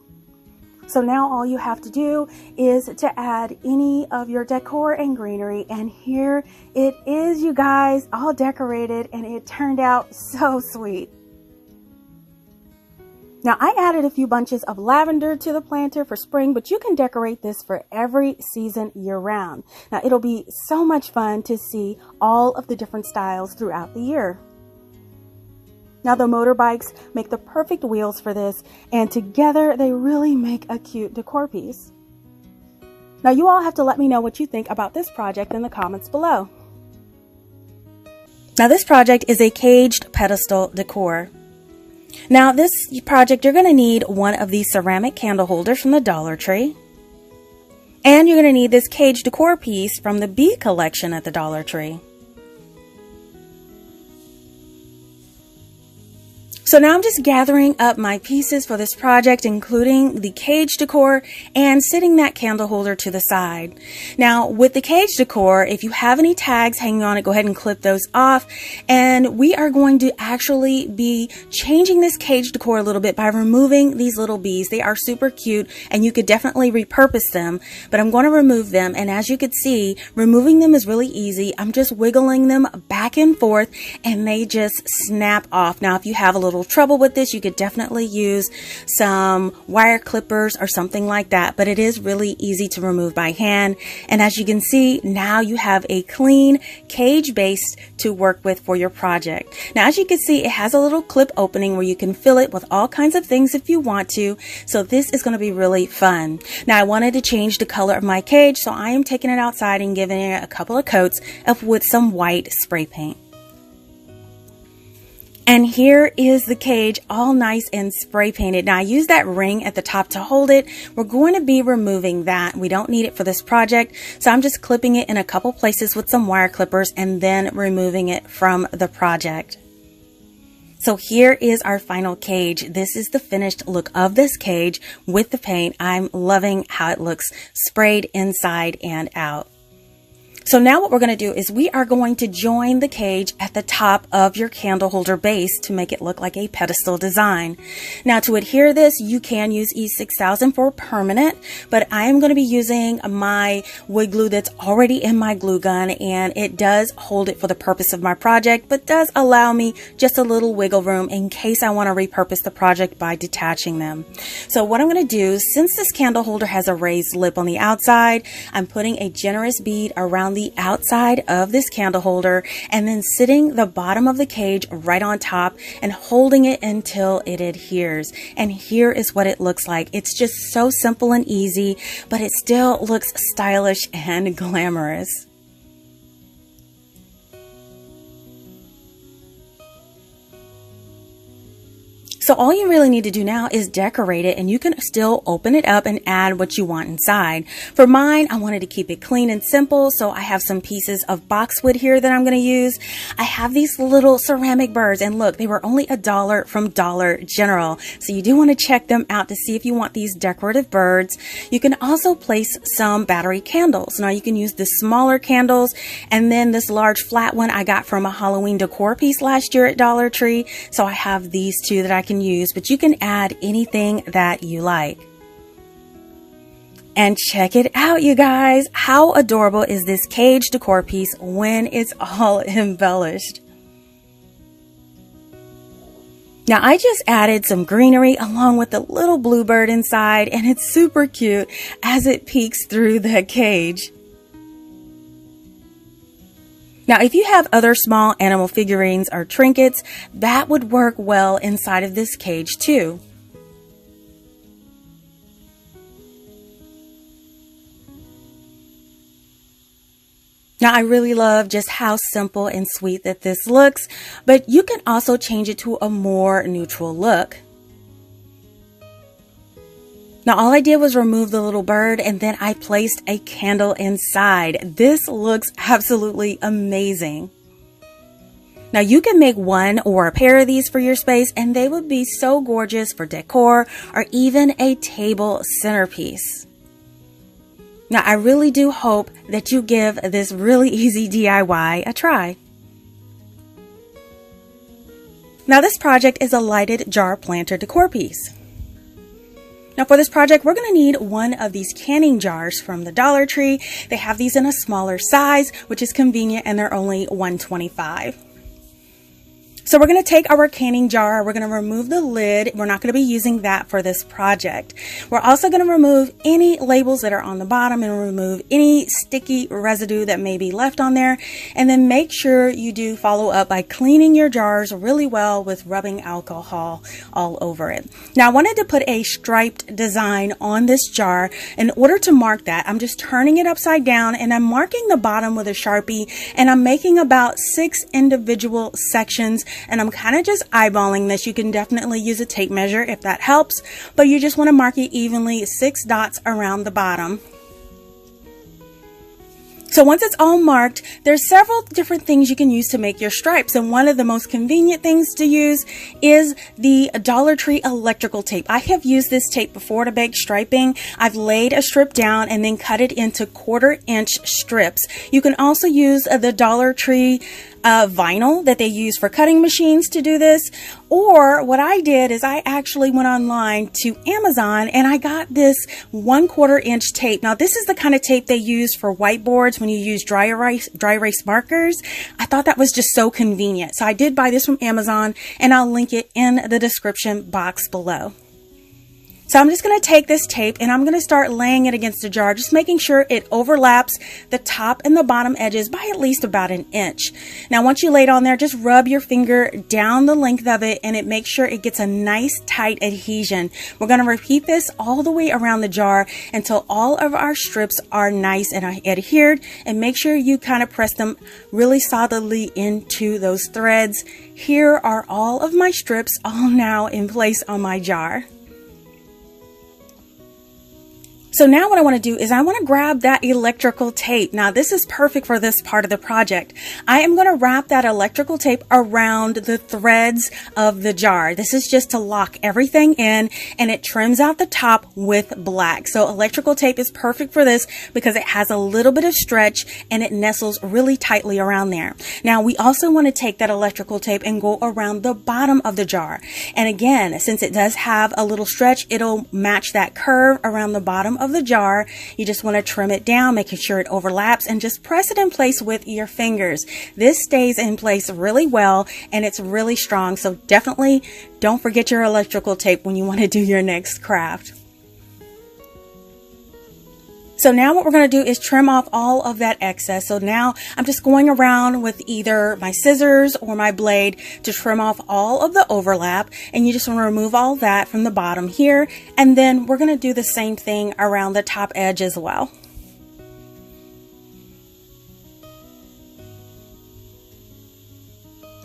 So now all you have to do is to add any of your decor and greenery, and here it is, you guys, all decorated, and it turned out so sweet. Now I added a few bunches of lavender to the planter for spring, but you can decorate this for every season year round. Now it'll be so much fun to see all of the different styles throughout the year. Now the motorbikes make the perfect wheels for this, and together they really make a cute decor piece. Now you all have to let me know what you think about this project in the comments below. Now this project is a caged pedestal decor. Now this project, you're going to need one of these ceramic candle holders from the Dollar Tree. And you're going to need this cage decor piece from the Bee collection at the Dollar Tree. So now I'm just gathering up my pieces for this project, including the cage decor and sitting that candle holder to the side. Now with the cage decor, if you have any tags hanging on it, go ahead and clip those off. And we are going to actually be changing this cage decor a little bit by removing these little bees. They are super cute and you could definitely repurpose them, but I'm going to remove them. And as you can see, removing them is really easy. I'm just wiggling them back and forth and they just snap off. Now if you have a little trouble with this, you could definitely use some wire clippers or something like that, but it is really easy to remove by hand. And as you can see, now you have a clean cage base to work with for your project. Now as you can see, it has a little clip opening where you can fill it with all kinds of things if you want to, so this is going to be really fun. Now I wanted to change the color of my cage, so I am taking it outside and giving it a couple of coats with some white spray paint. And here is the cage, all nice and spray painted. Now I use that ring at the top to hold it. We're going to be removing that. We don't need it for this project. So I'm just clipping it in a couple places with some wire clippers and then removing it from the project. So here is our final cage. This is the finished look of this cage with the paint. I'm loving how it looks sprayed inside and out. So now what we're going to do is we are going to join the cage at the top of your candle holder base to make it look like a pedestal design. Now to adhere this, you can use E6000 for permanent, but I am going to be using my wood glue that's already in my glue gun, and it does hold it for the purpose of my project, but does allow me just a little wiggle room in case I want to repurpose the project by detaching them. So what I'm going to do, since this candle holder has a raised lip on the outside, I'm putting a generous bead around the outside of this candle holder and then sitting the bottom of the cage right on top and holding it until it adheres. And here is what it looks like. It's just so simple and easy, but it still looks stylish and glamorous. So all you really need to do now is decorate it, and you can still open it up and add what you want inside. For mine, I wanted to keep it clean and simple, so I have some pieces of boxwood here that I'm going to use. I have these little ceramic birds, and look, they were only $1 from Dollar General. So you do want to check them out to see if you want these decorative birds. You can also place some battery candles. Now you can use the smaller candles, and then this large flat one I got from a Halloween decor piece last year at Dollar Tree. So I have these two that I can use, but you can add anything that you like. And check it out, you guys. How adorable is this cage decor piece when it's all embellished? Now I just added some greenery along with the little bluebird inside, and it's super cute as it peeks through the cage. Now, if you have other small animal figurines or trinkets, that would work well inside of this cage too. Now, I really love just how simple and sweet that this looks, but you can also change it to a more neutral look. Now, all I did was remove the little bird, and then I placed a candle inside. This looks absolutely amazing. Now, you can make one or a pair of these for your space, and they would be so gorgeous for decor or even a table centerpiece. Now, I really do hope that you give this really easy DIY a try. Now, this project is a lighted jar planter decor piece. Now for this project, we're going to need one of these canning jars from the Dollar Tree. They have these in a smaller size, which is convenient, and they're only $1.25. So we're going to take our canning jar, we're going to remove the lid. We're not going to be using that for this project. We're also going to remove any labels that are on the bottom and remove any sticky residue that may be left on there. And then make sure you do follow up by cleaning your jars really well with rubbing alcohol all over it. Now I wanted to put a striped design on this jar. In order to mark that, I'm just turning it upside down and I'm marking the bottom with a Sharpie, and I'm making about 6 individual sections. And I'm kind of just eyeballing this. You can definitely use a tape measure if that helps, but you just want to mark it evenly, 6 dots around the bottom. So once it's all marked, there's several different things you can use to make your stripes. And one of the most convenient things to use is the Dollar Tree electrical tape. I have used this tape before to bake striping. I've laid a strip down and then cut it into 1/4 inch strips. You can also use the Dollar Tree vinyl that they use for cutting machines to do this. Or what I did is I actually went online to Amazon and I got this 1/4 inch tape. Now this is the kind of tape they use for whiteboards when you use dry erase markers. I thought that was just so convenient. So I did buy this from Amazon, and I'll link it in the description box below. So I'm just going to take this tape and I'm going to start laying it against the jar, just making sure it overlaps the top and the bottom edges by at least about 1 inch. Now once you lay it on there, just rub your finger down the length of it and make sure it gets a nice tight adhesion. We're going to repeat this all the way around the jar until all of our strips are nice and adhered, and make sure you kind of press them really solidly into those threads. Here are all of my strips all now in place on my jar. So now what I want to do is I want to grab that electrical tape. Now this is perfect for this part of the project. I am going to wrap that electrical tape around the threads of the jar. This is just to lock everything in, and it trims out the top with black. So electrical tape is perfect for this because it has a little bit of stretch and it nestles really tightly around there. Now we also want to take that electrical tape and go around the bottom of the jar. And again, since it does have a little stretch, it'll match that curve around the bottom of the jar. You just want to trim it down, making sure it overlaps, and just press it in place with your fingers. This stays in place really well and it's really strong. So definitely don't forget your electrical tape when you want to do your next craft. So now what we're going to do is trim off all of that excess. So now I'm just going around with either my scissors or my blade to trim off all of the overlap, and you just want to remove all that from the bottom here, and then we're going to do the same thing around the top edge as well.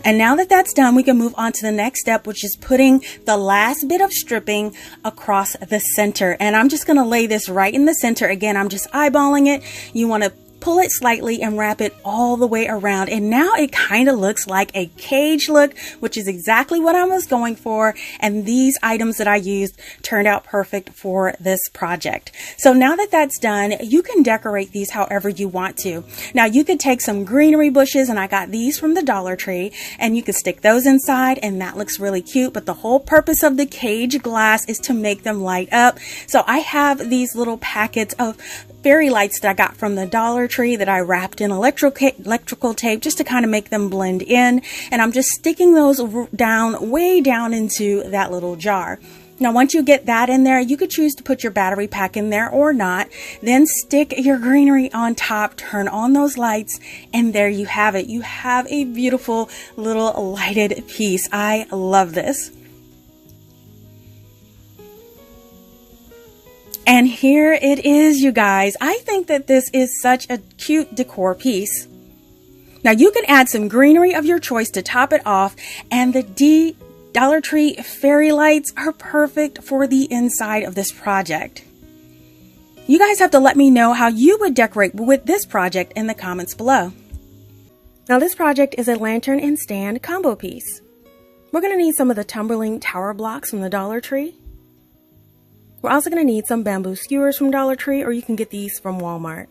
And now that that's done, we can move on to the next step, which is putting the last bit of stripping across the center. And I'm just going to lay this right in the center. Again, I'm just eyeballing it. You want to pull it slightly and wrap it all the way around. And now it kind of looks like a cage look, which is exactly what I was going for. And these items that I used turned out perfect for this project. So now that that's done, you can decorate these however you want to. Now you could take some greenery bushes, and I got these from the Dollar Tree, and you could stick those inside, and that looks really cute. But the whole purpose of the cage glass is to make them light up. So I have these little packets of fairy lights that I got from the Dollar Tree that I wrapped in electrical tape just to kind of make them blend in. And I'm just sticking those down, way down into that little jar. Now, once you get that in there, you could choose to put your battery pack in there or not. Then stick your greenery on top, turn on those lights, and there you have it. You have a beautiful little lighted piece. I love this. And here it is, you guys. I think that this is such a cute decor piece. Now you can add some greenery of your choice to top it off, and the Dollar Tree fairy lights are perfect for the inside of this project. You guys have to let me know how you would decorate with this project in the comments below. Now this project is a lantern and stand combo piece. We're going to need some of the tumbling tower blocks from the Dollar Tree. We're also going to need some bamboo skewers from Dollar Tree, or you can get these from Walmart.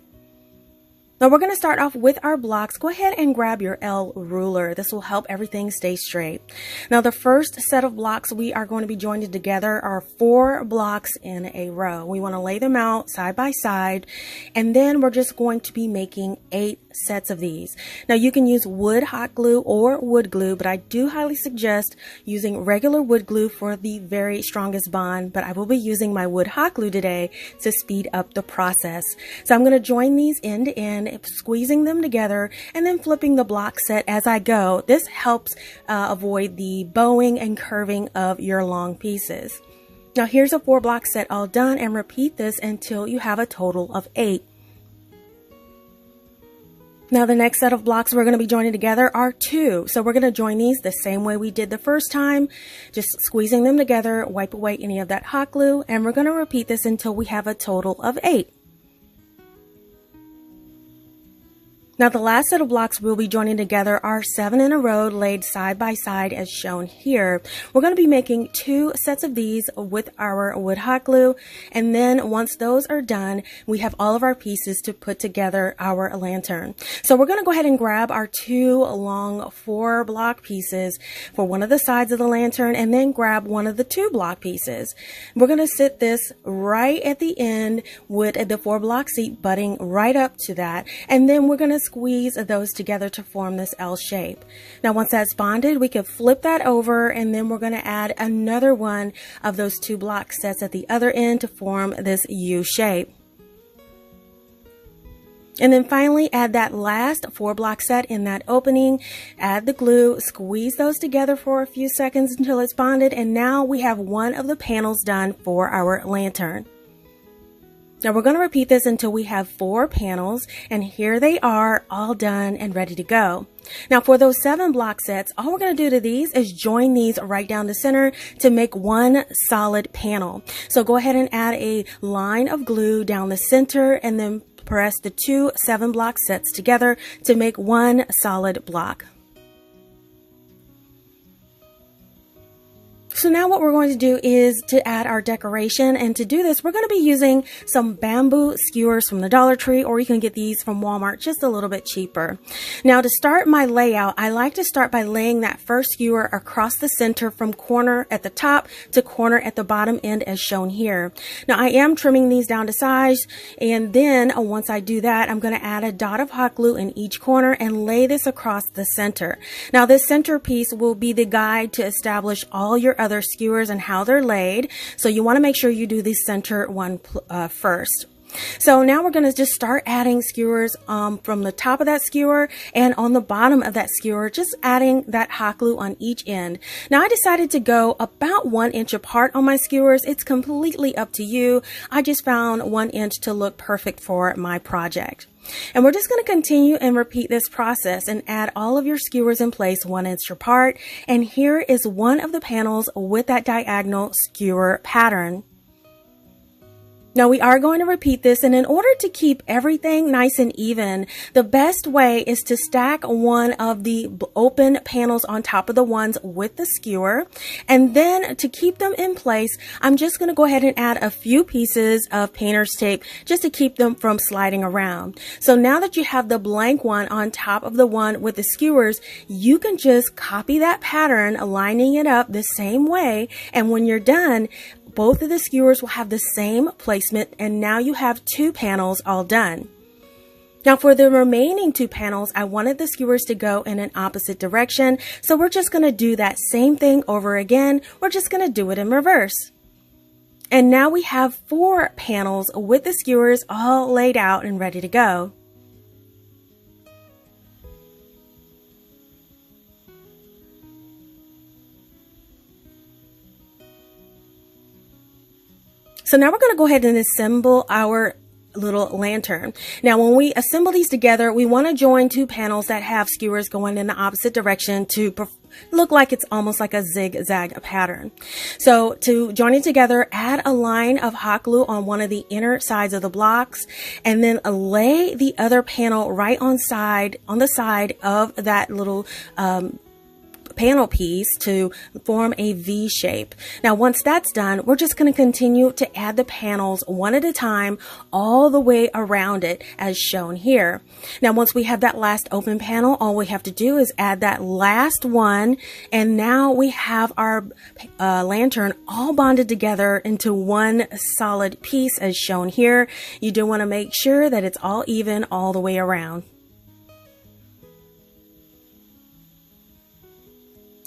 Now we're going to start off with our blocks. Go ahead and grab your L ruler. This will help everything stay straight. Now the first set of blocks we are going to be joining together are 4 blocks in a row. We want to lay them out side by side, and then we're just going to be making 8 sets of these. Now you can use wood hot glue or wood glue, but I do highly suggest using regular wood glue for the very strongest bond, but I will be using my wood hot glue today to speed up the process. So I'm going to join these end to end, squeezing them together and then flipping the block set as I go. This helps avoid the bowing and curving of your long pieces. Now here's a 4 block set all done, and repeat this until you have a total of 8. Now the next set of blocks we're going to be joining together are 2. So we're going to join these the same way we did the first time, just squeezing them together, wipe away any of that hot glue, and we're going to repeat this until we have a total of 8. Now the last set of blocks we'll be joining together are 7 in a row laid side by side as shown here. We're going to be making 2 sets of these with our wood hot glue, and then once those are done, we have all of our pieces to put together our lantern. So we're going to go ahead and grab our 2 long 4 block pieces for one of the sides of the lantern, and then grab one of the 2 block pieces. We're going to sit this right at the end with the 4 block seat butting right up to that, and then we're going to squeeze those together to form this L shape. Now once that's bonded, we can flip that over, and then we're going to add another one of those 2 block sets at the other end to form this U shape. And then finally add that last 4 block set in that opening, add the glue, squeeze those together for a few seconds until it's bonded, and now we have one of the panels done for our lantern. Now we're going to repeat this until we have 4 panels, and here they are all done and ready to go. Now for those 7 block sets, all we're going to do to these is join these right down the center to make one solid panel. So go ahead and add a line of glue down the center, and then press the 2 7 block sets together to make one solid block. So now what we're going to do is to add our decoration, and to do this we're going to be using some bamboo skewers from the Dollar Tree, or you can get these from Walmart just a little bit cheaper. Now to start my layout, I like to start by laying that first skewer across the center from corner at the top to corner at the bottom end as shown here. Now I am trimming these down to size, and then once I do that, I'm going to add a dot of hot glue in each corner and lay this across the center. Now this center piece will be the guide to establish all your other skewers and how they're laid. So you want to make sure you do the center one first. So now we're going to just start adding skewers from the top of that skewer and on the bottom of that skewer, just adding that hot glue on each end. Now I decided to go about 1 inch apart on my skewers. It's completely up to you. I just found 1 inch to look perfect for my project. And we're just going to continue and repeat this process and add all of your skewers in place 1 inch apart. And here is one of the panels with that diagonal skewer pattern. Now we are going to repeat this, and in order to keep everything nice and even, the best way is to stack one of the open panels on top of the ones with the skewer. And then to keep them in place, I'm just going to go ahead and add a few pieces of painter's tape just to keep them from sliding around. So now that you have the blank one on top of the one with the skewers, you can just copy that pattern, lining it up the same way. And when you're done, both of the skewers will have the same placement, and now you have 2 panels all done. Now for the remaining 2 panels, I wanted the skewers to go in an opposite direction, so we're just going to do that same thing over again. We're just going to do it in reverse. And now we have 4 panels with the skewers all laid out and ready to go. So now we're going to go ahead and assemble our little lantern. Now when we assemble these together, we want to join 2 panels that have skewers going in the opposite direction to look like it's almost like a zigzag pattern. So to join it together, add a line of hot glue on one of the inner sides of the blocks, and then lay the other panel right on the side of that little panel piece to form a V shape. Now once that's done, we're just going to continue to add the panels one at a time all the way around it as shown here. Now once we have that last open panel, all we have to do is add that last one, and now we have our lantern all bonded together into one solid piece as shown here. You do want to make sure that it's all even all the way around.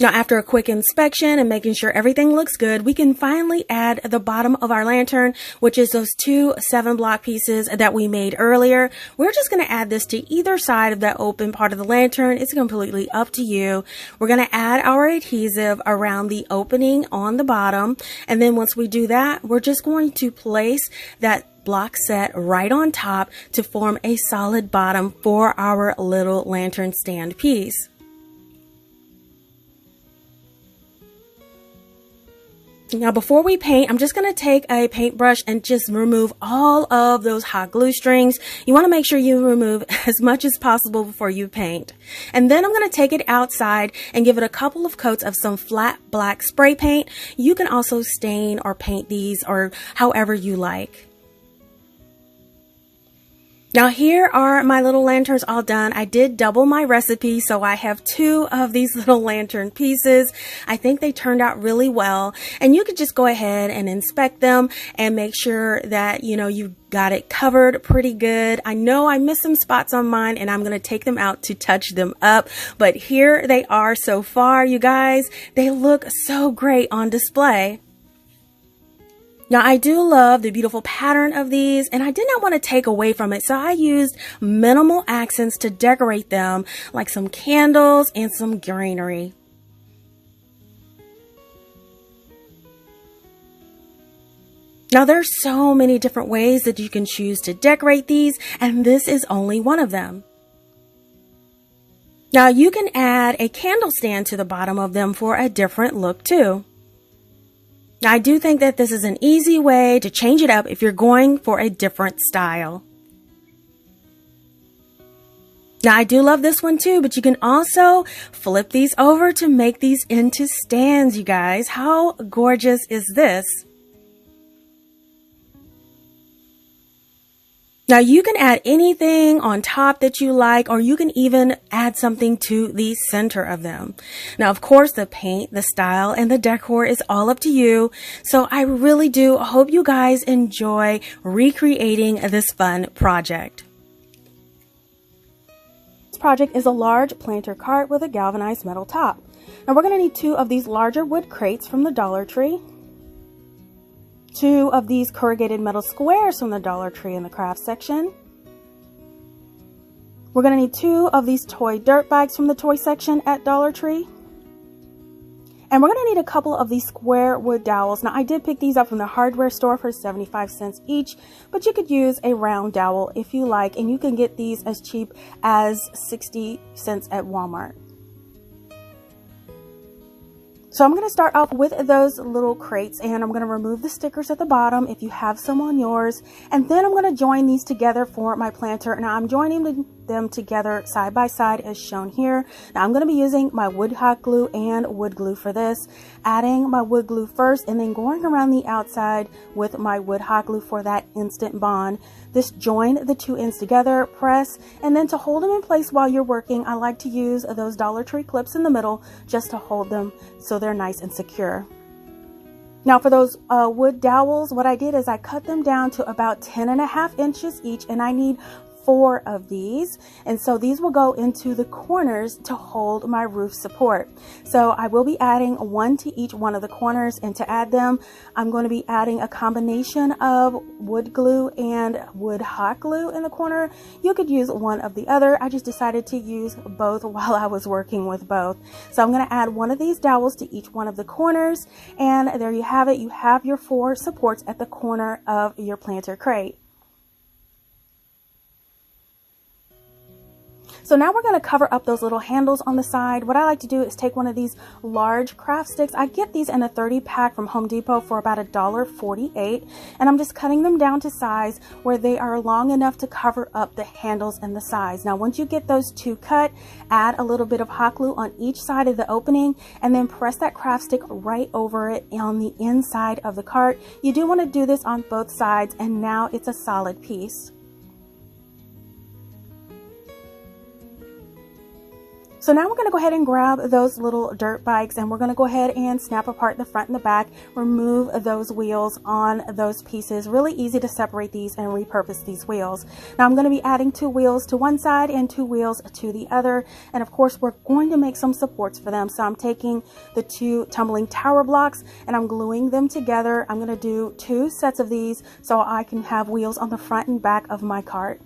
Now after a quick inspection and making sure everything looks good, we can finally add the bottom of our lantern, which is those 2 7-block pieces that we made earlier. We're just going to add this to either side of that open part of the lantern. It's completely up to you. We're going to add our adhesive around the opening on the bottom. And then once we do that, we're just going to place that block set right on top to form a solid bottom for our little lantern stand piece. Now before we paint, I'm just going to take a paintbrush and just remove all of those hot glue strings. You want to make sure you remove as much as possible before you paint. And then I'm going to take it outside and give it a couple of coats of some flat black spray paint. You can also stain or paint these or however you like. Now here are my little lanterns all done. I did double my recipe, so I have 2 of these little lantern pieces. I think they turned out really well, and you could just go ahead and inspect them and make sure that you got it covered pretty good. I know I missed some spots on mine, and I'm going to take them out to touch them up, but here they are so far, you guys. They look so great on display. Now I do love the beautiful pattern of these, and I did not want to take away from it, so I used minimal accents to decorate them, like some candles and some greenery. Now there's so many different ways that you can choose to decorate these, and this is only one of them. Now you can add a candle stand to the bottom of them for a different look too. Now, I do think that this is an easy way to change it up if you're going for a different style. Now, I do love this one too, but you can also flip these over to make these into stands, you guys. How gorgeous is this? Now you can add anything on top that you like, or you can even add something to the center of them. Now, of course, the paint, the style, and the decor is all up to you. So I really do hope you guys enjoy recreating this fun project. This project is a large planter cart with a galvanized metal top. Now we're going to need 2 of these larger wood crates from the Dollar Tree. 2 of these corrugated metal squares from the Dollar Tree in the craft section. We're going to need 2 of these toy dirt bags from the toy section at Dollar Tree. And we're going to need a couple of these square wood dowels. Now I did pick these up from the hardware store for 75 cents each, but you could use a round dowel if you like, and you can get these as cheap as 60 cents at Walmart. So I'm going to start off with those little crates, and I'm going to remove the stickers at the bottom if you have some on yours. And then I'm going to join these together for my planter. Now I'm joining them together side by side as shown here. Now I'm going to be using my wood hot glue and wood glue for this. Adding my wood glue first and then going around the outside with my wood hot glue for that instant bond. This join the two ends together, press, and then to hold them in place while you're working, I like to use those Dollar Tree clips in the middle just to hold them so they're nice and secure. Now for those wood dowels, what I did is I cut them down to about 10.5 inches each, and I need 4 of these, and so these will go into the corners to hold my roof support. So I will be adding 1 to each one of the corners, and to add them I'm going to be adding a combination of wood glue and wood hot glue in the corner. You could use one of the other. I just decided to use both while I was working with both. So I'm going to add 1 of these dowels to each one of the corners, and there you have it. You have your 4 supports at the corner of your planter crate. So now we're going to cover up those little handles on the side. What I like to do is take one of these large craft sticks. I get these in a 30 pack from Home Depot for about $1.48, and I'm just cutting them down to size where they are long enough to cover up the handles and the sides. Now once you get those 2 cut, add a little bit of hot glue on each side of the opening, and then press that craft stick right over it on the inside of the cart. You do want to do this on both sides, and now it's a solid piece. So now we're going to go ahead and grab those little dirt bikes, and we're going to go ahead and snap apart the front and the back, remove those wheels on those pieces. Really easy to separate these and repurpose these wheels. Now I'm going to be adding 2 wheels to one side and 2 wheels to the other, and of course we're going to make some supports for them. So I'm taking the 2 tumbling tower blocks and I'm gluing them together. I'm going to do 2 sets of these so I can have wheels on the front and back of my cart.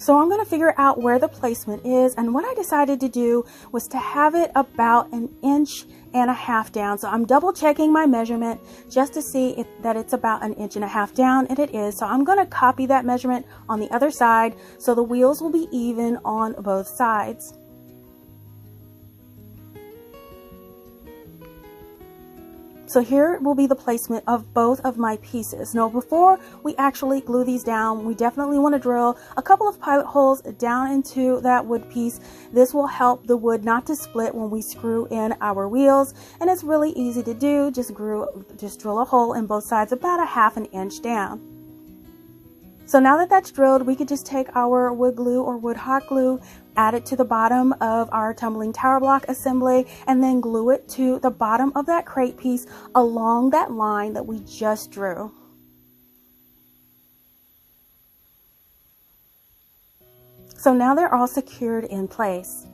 So I'm going to figure out where the placement is, and what I decided to do was to have it about 1.5 inches down. So I'm double checking my measurement just to see that it's about 1.5 inches down, and it is. So I'm going to copy that measurement on the other side so the wheels will be even on both sides. So here will be the placement of both of my pieces. Now before we actually glue these down, we definitely want to drill a couple of pilot holes down into that wood piece. This will help the wood not to split when we screw in our wheels, and it's really easy to do. Just drill a hole in both sides about 1/2 inch down. So now that that's drilled, we could just take our wood glue or wood hot glue, add it to the bottom of our tumbling tower block assembly, and then glue it to the bottom of that crate piece along that line that we just drew. So now they're all secured in place.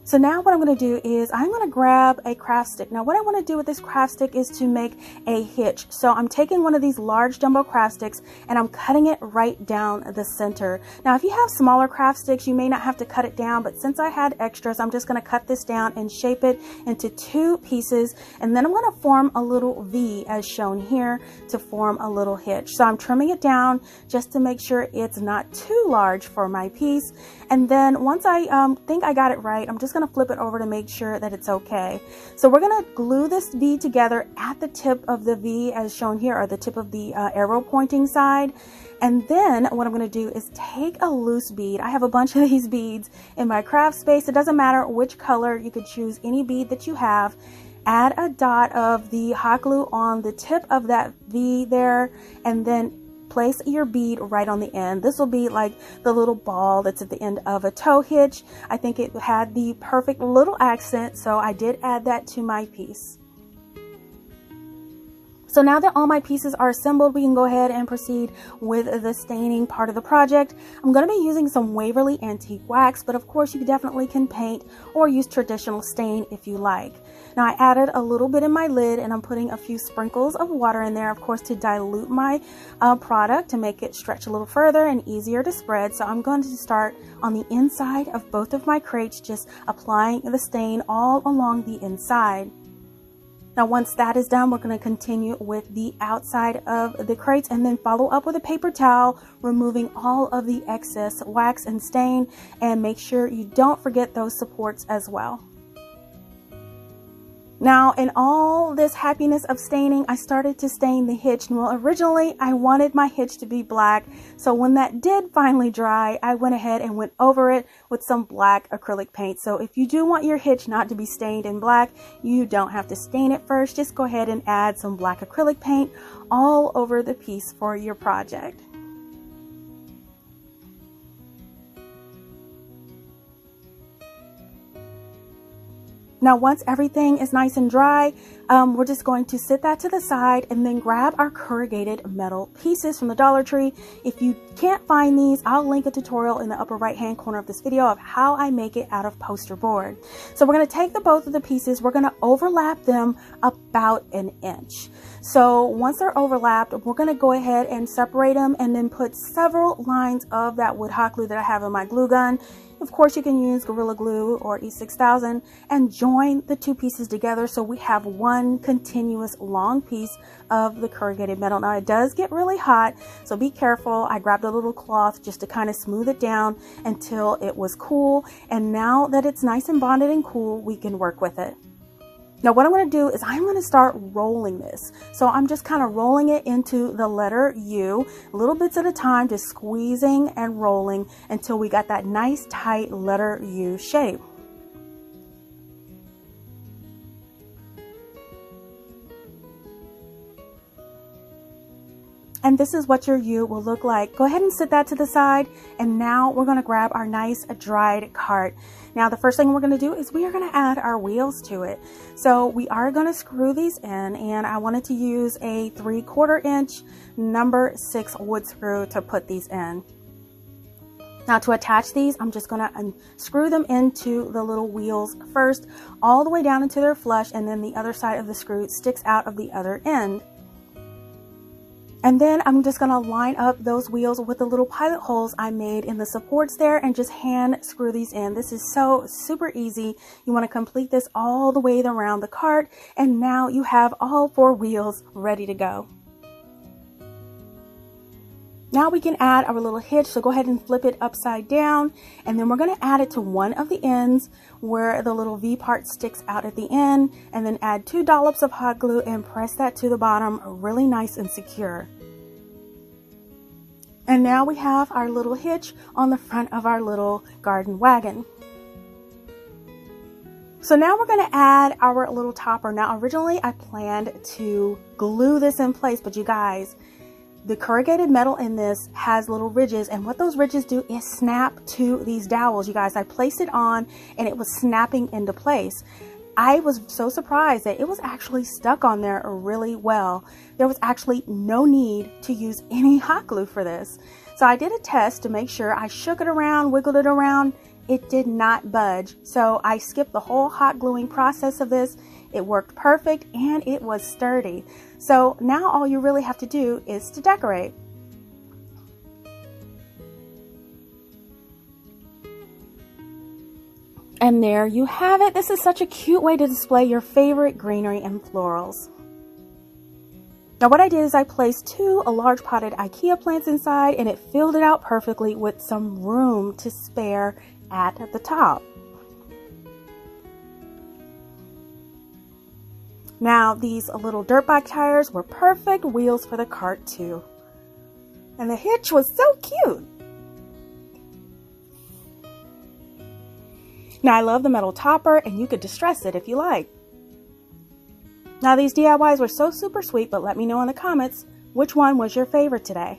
So now what I'm going to do is I'm going to grab a craft stick. Now what I want to do with this craft stick is to make a hitch. So I'm taking one of these large jumbo craft sticks and I'm cutting it right down the center. Now if you have smaller craft sticks, you may not have to cut it down, but since I had extras, I'm just going to cut this down and shape it into 2 pieces, and then I'm going to form a little V as shown here to form a little hitch. So I'm trimming it down just to make sure it's not too large for my piece, and then once I think I got it right, I'm just going to flip it over to make sure that it's okay. So we're going to glue this V together at the tip of the V as shown here, or the tip of the arrow pointing side. And then what I'm going to do is take a loose bead. I have a bunch of these beads in my craft space. It doesn't matter which color, you could choose any bead that you have. Add a dot of the hot glue on the tip of that V there, and then place your bead right on the end. This will be like the little ball that's at the end of a tow hitch. I think it had the perfect little accent, so I did add that to my piece. So now that all my pieces are assembled, we can go ahead and proceed with the staining part of the project. I'm going to be using some Waverly Antique Wax, but of course you definitely can paint or use traditional stain if you like. Now I added a little bit in my lid, and I'm putting a few sprinkles of water in there, of course, to dilute my product to make it stretch a little further and easier to spread. So I'm going to start on the inside of both of my crates, just applying the stain all along the inside. Now once that is done, we're going to continue with the outside of the crates and then follow up with a paper towel, removing all of the excess wax and stain, and make sure you don't forget those supports as well. Now, in all this happiness of staining, I started to stain the hitch. Well, originally I wanted my hitch to be black, so when that did finally dry, I went ahead and went over it with some black acrylic paint. So if you do want your hitch not to be stained in black, you don't have to stain it first. Just go ahead and add some black acrylic paint all over the piece for your project. Now once everything is nice and dry, we're just going to sit that to the side and then grab our corrugated metal pieces from the Dollar Tree. If you can't find these, I'll link a tutorial in the upper right hand corner of this video of how I make it out of poster board. So we're going to take both of the pieces, we're going to overlap them about an inch. So once they're overlapped, we're going to go ahead and separate them and then put several lines of that wood hot glue that I have in my glue gun. Of course, you can use Gorilla Glue or E6000 and join the two pieces together so we have one continuous long piece of the corrugated metal. Now it does get really hot, so be careful. I grabbed a little cloth just to kind of smooth it down until it was cool, and now that it's nice and bonded and cool, we can work with it. Now what I'm going to do is I'm going to start rolling this. So I'm just kind of rolling it into the letter U, little bits at a time, just squeezing and rolling until we got that nice tight letter U shape. And this is what your U will look like. Go ahead and set that to the side. And now we're going to grab our nice dried cart. Now the first thing we're going to do is we are going to add our wheels to it. So we are going to screw these in, and I wanted to use a 3/4 inch number 6 wood screw to put these in. Now to attach these, I'm just going to unscrew them into the little wheels first, all the way down until they're flush, and then the other side of the screw sticks out of the other end. And then I'm just going to line up those wheels with the little pilot holes I made in the supports there and just hand screw these in. This is so super easy. You want to complete this all the way around the cart, and now you have all 4 wheels ready to go. Now we can add our little hitch, so go ahead and flip it upside down, and then we're going to add it to one of the ends where the little V part sticks out at the end, and then add 2 dollops of hot glue and press that to the bottom really nice and secure. And now we have our little hitch on the front of our little garden wagon. So now we're going to add our little topper. Now originally I planned to glue this in place, but you guys, the corrugated metal in this has little ridges, and what those ridges do is snap to these dowels. You guys, I placed it on and it was snapping into place. I was so surprised that it was actually stuck on there really well. There was actually no need to use any hot glue for this. So I did a test to make sure. I shook it around, wiggled it around. It did not budge. So I skipped the whole hot gluing process of this. It worked perfect and it was sturdy. So now all you really have to do is to decorate. And there you have it. This is such a cute way to display your favorite greenery and florals. Now what I did is I placed 2 large potted IKEA plants inside, and it filled it out perfectly with some room to spare at the top. Now these little dirt bike tires were perfect wheels for the cart too. And the hitch was so cute. Now I love the metal topper, and you could distress it if you like. Now these DIYs were so super sweet, but let me know in the comments which one was your favorite today.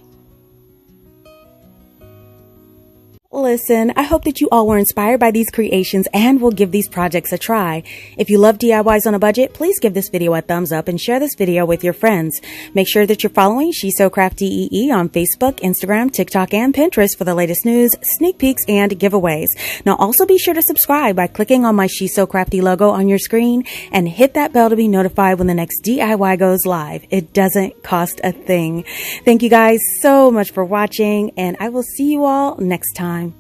listen, I hope that you all were inspired by these creations and will give these projects a try. If you love DIYs on a budget, please give this video a thumbs up and share this video with your friends. Make sure that you're following She's So CraftDee on Facebook, Instagram, TikTok, and Pinterest for the latest news, sneak peeks, and giveaways. Now also be sure to subscribe by clicking on my She's So Crafty logo on your screen and hit that bell to be notified when the next DIY goes live. It doesn't cost a thing. Thank you guys so much for watching, and I will see you all next time.